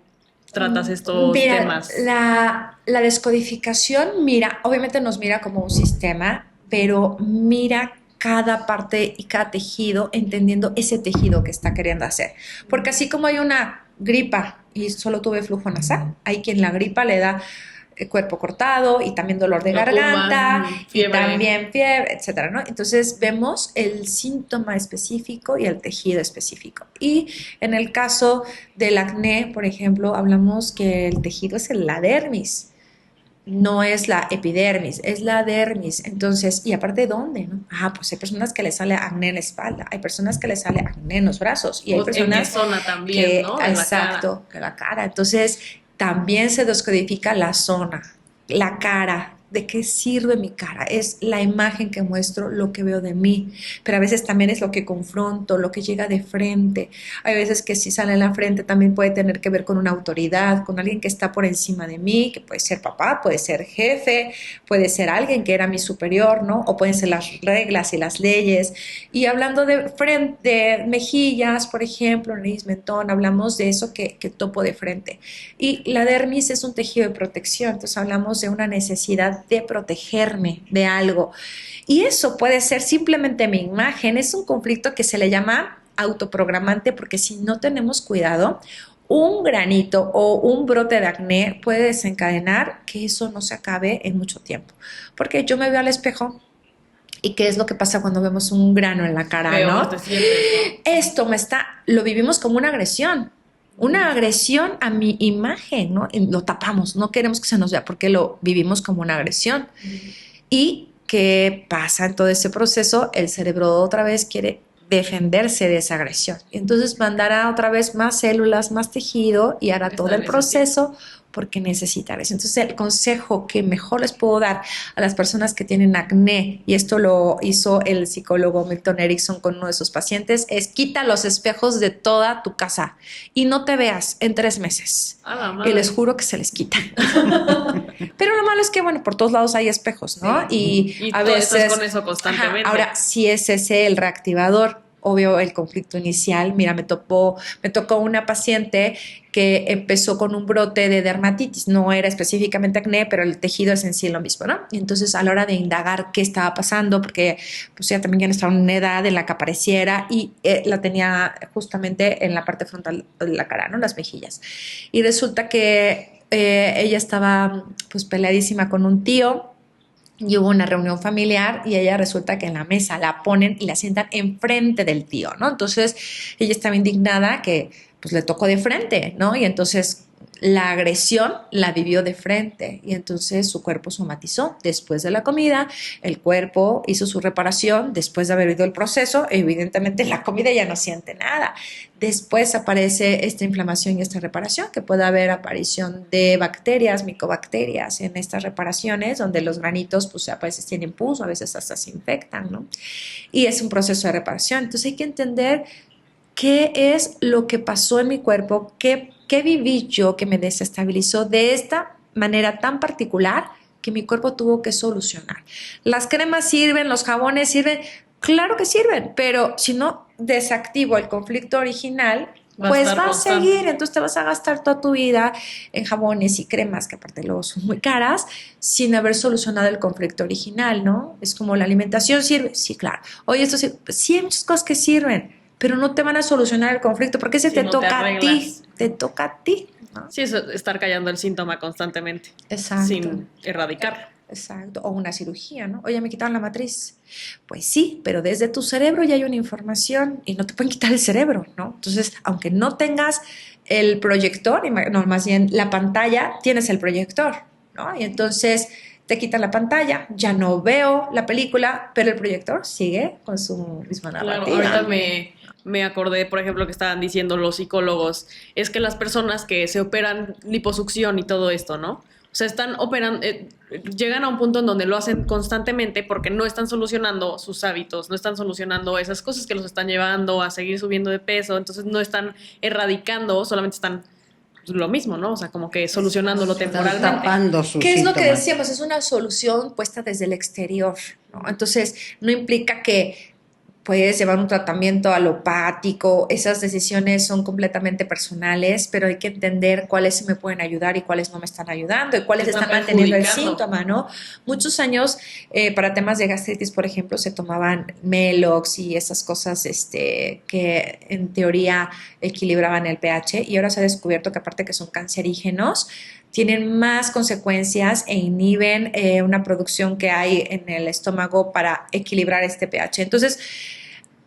tratas estos temas. La descodificación obviamente nos mira como un sistema, pero mira cada parte y cada tejido, entendiendo ese tejido que está queriendo hacer. Porque así como hay una gripa y solo tuve flujo nasal, hay quien la gripa le da cuerpo cortado y también dolor de garganta y también fiebre, etcétera, ¿no? Entonces vemos el síntoma específico y el tejido específico. Y en el caso del acné, por ejemplo, hablamos que el tejido es la dermis. No es la epidermis, es la dermis. Entonces, y aparte, ¿dónde? ¿No? Pues hay personas que les sale acné en la espalda, hay personas que les sale acné en los brazos y hay personas en zona también, que, ¿no? exacto, que la cara. Entonces, también se descodifica la zona, la cara. ¿De qué sirve mi cara? Es la imagen que muestro, lo que veo de mí, pero a veces también es lo que confronto, lo que llega de frente. Hay veces que si sale en la frente también puede tener que ver con una autoridad, con alguien que está por encima de mí, que puede ser papá, puede ser jefe, puede ser alguien que era mi superior, ¿no? O pueden ser las reglas y las leyes. Y hablando de frente, de mejillas, por ejemplo, nariz, mentón, hablamos de eso que topo de frente. Y la dermis es un tejido de protección, entonces hablamos de una necesidad de protegerme de algo. Y eso puede ser simplemente mi imagen, es un conflicto que se le llama autoprogramante, porque si no tenemos cuidado, un granito o un brote de acné puede desencadenar que eso no se acabe en mucho tiempo. Porque yo me veo al espejo y qué es lo que pasa cuando vemos un grano en la cara, ¿no? Esto lo vivimos como una agresión a mi imagen, ¿no? Lo tapamos, no queremos que se nos vea porque lo vivimos como una agresión. ¿Y qué pasa en todo ese proceso? El cerebro otra vez quiere defenderse de esa agresión. Y entonces mandará otra vez más células, más tejido y hará todo el proceso porque necesita eso. Entonces el consejo que mejor les puedo dar a las personas que tienen acné, y esto lo hizo el psicólogo Milton Erickson con uno de sus pacientes, es quita los espejos de toda tu casa y no te veas en 3 meses. Y les juro que se les quita. Pero lo malo es que, bueno, por todos lados hay espejos, ¿no? Sí. Y a veces estás con eso constantemente. Ahora, si es ese el reactivador, obvio el conflicto inicial. Mira, me tocó una paciente que empezó con un brote de dermatitis, no era específicamente acné, pero el tejido es en sí lo mismo, ¿no? Y entonces a la hora de indagar qué estaba pasando, porque pues ella también ya estaba en una edad en la que apareciera y la tenía justamente en la parte frontal de la cara, ¿no? Las mejillas. Y resulta que ella estaba pues peleadísima con un tío. Y hubo una reunión familiar y ella resulta que en la mesa la ponen y la sientan enfrente del tío, ¿no? Entonces ella estaba indignada que pues le tocó de frente, ¿no? Y entonces la agresión la vivió de frente y entonces su cuerpo somatizó. Después de la comida, el cuerpo hizo su reparación después de haber vivido el proceso. Evidentemente la comida ya no siente nada. Después aparece esta inflamación y esta reparación, que puede haber aparición de bacterias, micobacterias en estas reparaciones, donde los granitos pues a veces tienen pus, a veces hasta se infectan, ¿no? Y es un proceso de reparación. Entonces hay que entender qué es lo que pasó en mi cuerpo, qué viví yo que me desestabilizó de esta manera tan particular que mi cuerpo tuvo que solucionar. Las cremas sirven, los jabones sirven, claro que sirven, pero si no desactivo el conflicto original, pues va a seguir, entonces te vas a gastar toda tu vida en jabones y cremas, que aparte luego son muy caras, sin haber solucionado el conflicto original, ¿no? Es como la alimentación sirve, sí, claro. Oye, esto sirve, sí hay muchas cosas que sirven, pero no te van a solucionar el conflicto, porque ese te toca a ti, te toca a ti, ¿no? Sí, es estar callando el síntoma constantemente. Exacto. Sin erradicarlo. Exacto. O una cirugía, ¿no? Oye, me quitaron la matriz. Pues sí, pero desde tu cerebro ya hay una información y no te pueden quitar el cerebro, ¿no? Entonces, aunque no tengas el proyector, no, más bien la pantalla, tienes el proyector, ¿no? Y entonces te quitan la pantalla, ya no veo la película, pero el proyector sigue con su misma narrativa. Claro, ahorita me acordé, por ejemplo, que estaban diciendo los psicólogos, es que las personas que se operan liposucción y todo esto, ¿no? O sea, están operando, llegan a un punto en donde lo hacen constantemente porque no están solucionando sus hábitos, no están solucionando esas cosas que los están llevando a seguir subiendo de peso, entonces no están erradicando, solamente están lo mismo, ¿no? O sea, como que solucionándolo temporalmente. Tapando sus ¿Qué es lo que síntomas. decíamos? Es una solución puesta desde el exterior, ¿no? Entonces, no implica que puedes llevar un tratamiento alopático, esas decisiones son completamente personales, pero hay que entender cuáles me pueden ayudar y cuáles no me están ayudando y cuáles están manteniendo el síntoma, ¿no? Muchos años para temas de gastritis, por ejemplo, se tomaban Melox y esas cosas que en teoría equilibraban el pH y ahora se ha descubierto que aparte que son cancerígenos, tienen más consecuencias e inhiben una producción que hay en el estómago para equilibrar este pH. Entonces,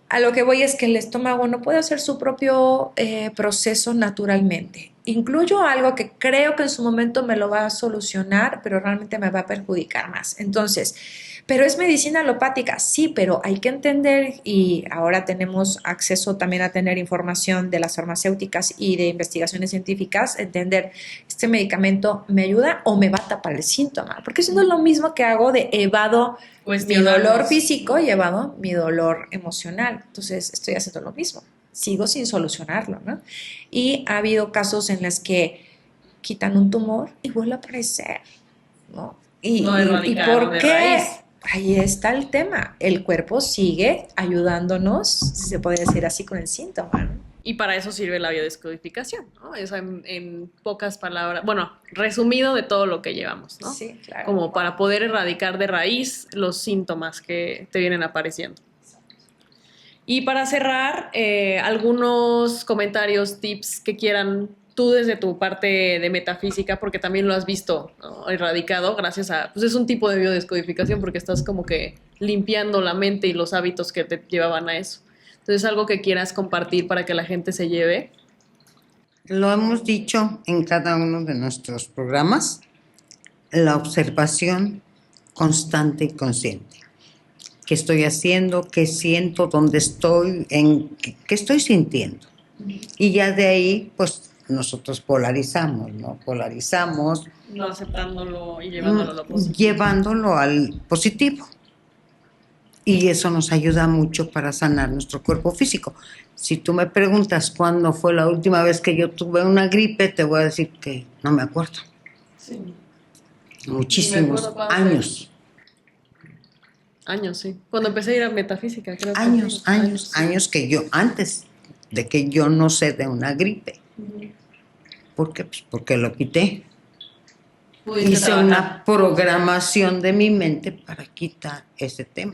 a lo que voy es que el estómago no puede hacer su propio proceso naturalmente. Incluyo algo que creo que en su momento me lo va a solucionar, pero realmente me va a perjudicar más. Entonces, pero es medicina alopática, sí, pero hay que entender, y ahora tenemos acceso también a tener información de las farmacéuticas y de investigaciones científicas, entender, ¿este medicamento me ayuda o me va a tapar el síntoma? Porque eso no es lo mismo que hago de evado mi dolor físico y evado mi dolor emocional. Entonces, estoy haciendo lo mismo. Sigo sin solucionarlo, ¿no? Y ha habido casos en los que quitan un tumor y vuelve a aparecer, ¿no? ¿Y por qué? Ahí está el tema. El cuerpo sigue ayudándonos, si se puede decir así, con el síntoma, ¿no? Y para eso sirve la biodescodificación, ¿no? Eso en pocas palabras, bueno, resumido de todo lo que llevamos, ¿no? Sí, claro. Como para poder erradicar de raíz los síntomas que te vienen apareciendo. Y para cerrar, algunos comentarios, tips que quieran tú desde tu parte de metafísica, porque también lo has visto, ¿no? Erradicado gracias a, pues es un tipo de biodescodificación porque estás como que limpiando la mente y los hábitos que te llevaban a eso. Entonces, algo que quieras compartir para que la gente se lleve. Lo hemos dicho en cada uno de nuestros programas, la observación constante y consciente. ¿Qué estoy haciendo? ¿Qué siento? ¿Dónde estoy? ¿Qué estoy sintiendo? Y ya de ahí, pues, nosotros polarizamos, ¿no? Polarizamos. No aceptándolo y llevándolo a lo positivo. Llevándolo al positivo. Y eso nos ayuda mucho para sanar nuestro cuerpo físico. Si tú me preguntas cuándo fue la última vez que yo tuve una gripe, te voy a decir que no me acuerdo. Sí. Muchísimos años. Años, sí. Cuando empecé a ir a metafísica, creo. Años que yo, antes de que yo no sé de una gripe. ¿Por qué? Pues porque lo quité. Hice una programación de mi mente para quitar ese tema.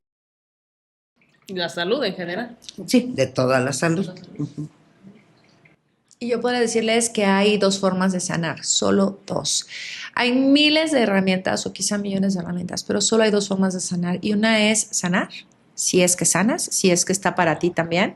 Y la salud en general. Sí, de toda la salud. Y yo puedo decirles que hay dos formas de sanar, solo dos. Hay miles de herramientas o quizá millones de herramientas, pero solo hay dos formas de sanar. Y una es sanar si es que sanas, si es que está para ti también.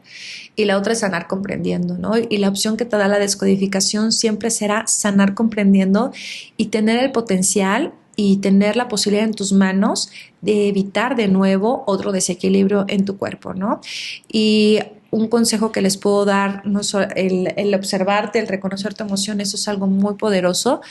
Y la otra es sanar comprendiendo, ¿no? Y la opción que te da la descodificación siempre será sanar comprendiendo y tener el potencial y tener la posibilidad en tus manos de evitar de nuevo otro desequilibrio en tu cuerpo, ¿no? Y un consejo que les puedo dar, no solo el observarte, el reconocer tu emoción, eso es algo muy poderoso,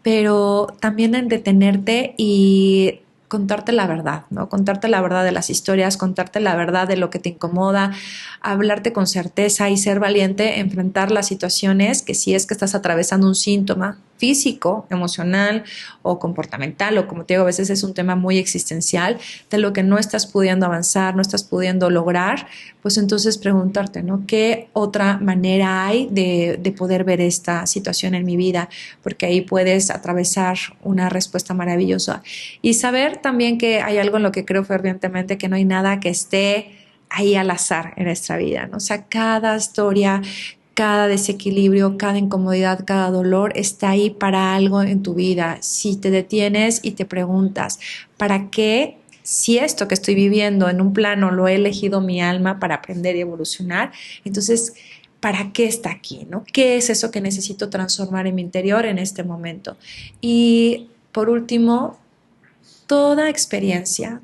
pero también en detenerte y contarte la verdad, ¿no? Contarte la verdad de las historias, contarte la verdad de lo que te incomoda, hablarte con certeza y ser valiente, enfrentar las situaciones que si es que estás atravesando un síntoma físico, emocional o comportamental, o como te digo, a veces es un tema muy existencial, de lo que no estás pudiendo avanzar, no estás pudiendo lograr, pues entonces preguntarte, ¿no? ¿Qué otra manera hay de poder ver esta situación en mi vida? Porque ahí puedes atravesar una respuesta maravillosa. Y saber también que hay algo en lo que creo fervientemente, que no hay nada que esté ahí al azar en nuestra vida, ¿no? O sea, cada historia, cada desequilibrio, cada incomodidad, cada dolor está ahí para algo en tu vida. Si te detienes y te preguntas, ¿para qué? Si esto que estoy viviendo en un plano lo he elegido mi alma para aprender y evolucionar, entonces, ¿para qué está aquí? ¿No? ¿Qué es eso que necesito transformar en mi interior en este momento? Y por último, toda experiencia,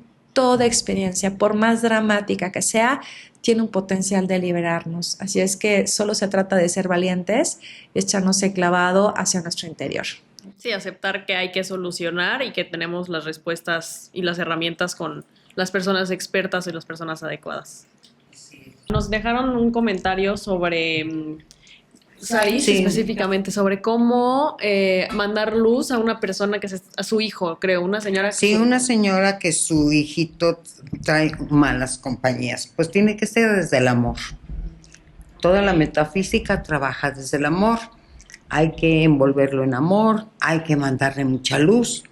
por más dramática que sea, tiene un potencial de liberarnos. Así es que solo se trata de ser valientes y echarnos el clavado hacia nuestro interior. Sí, aceptar que hay que solucionar y que tenemos las respuestas y las herramientas con las personas expertas y las personas adecuadas. Nos dejaron un comentario sobre Saris, Sí. específicamente, sobre cómo mandar luz a una persona a su hijo, creo, una señora. Sí, una señora que su hijito trae malas compañías, pues tiene que ser desde el amor. Toda la metafísica trabaja desde el amor. Hay que envolverlo en amor, hay que mandarle mucha luz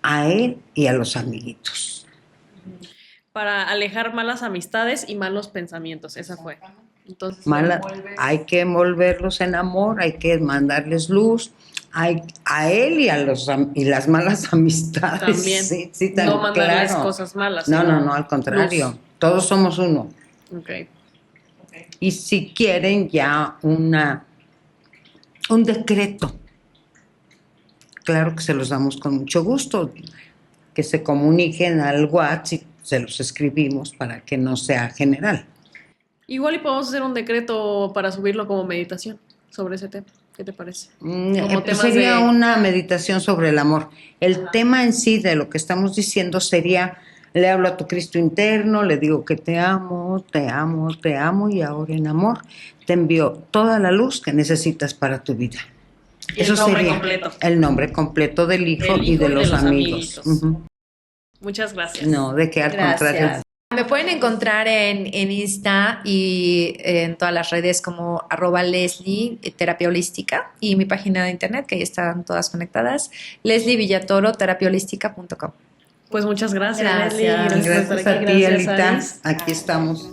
a él y a los amiguitos. Para alejar malas amistades y malos pensamientos, esa fue. Entonces, Hay que envolverlos en amor, hay que mandarles luz a él y y las malas amistades. También. Sí, no mandarles claro. cosas malas. No, al contrario. Luz. Todos somos uno. Okay. Y si quieren ya un decreto, claro que se los damos con mucho gusto, que se comuniquen al WhatsApp y se los escribimos para que no sea general. Igual y podemos hacer un decreto para subirlo como meditación sobre ese tema. ¿Qué te parece? Sería una meditación sobre el amor. El tema en sí de lo que estamos diciendo sería: le hablo a tu Cristo interno, le digo que te amo, te amo, te amo, y ahora en amor te envío toda la luz que necesitas para tu vida. Y eso sería completo. El nombre completo del hijo y de los amigos. Uh-huh. Muchas gracias. No, de qué, al contrario. Me pueden encontrar en Insta y en todas las redes como @Leslie Terapia Holística, y mi página de internet, que ahí están todas conectadas, leslievillatoro terapiaholística.com. Pues muchas gracias, Gracias. Leslie. Gracias a ti, Alita. Alice. Aquí estamos.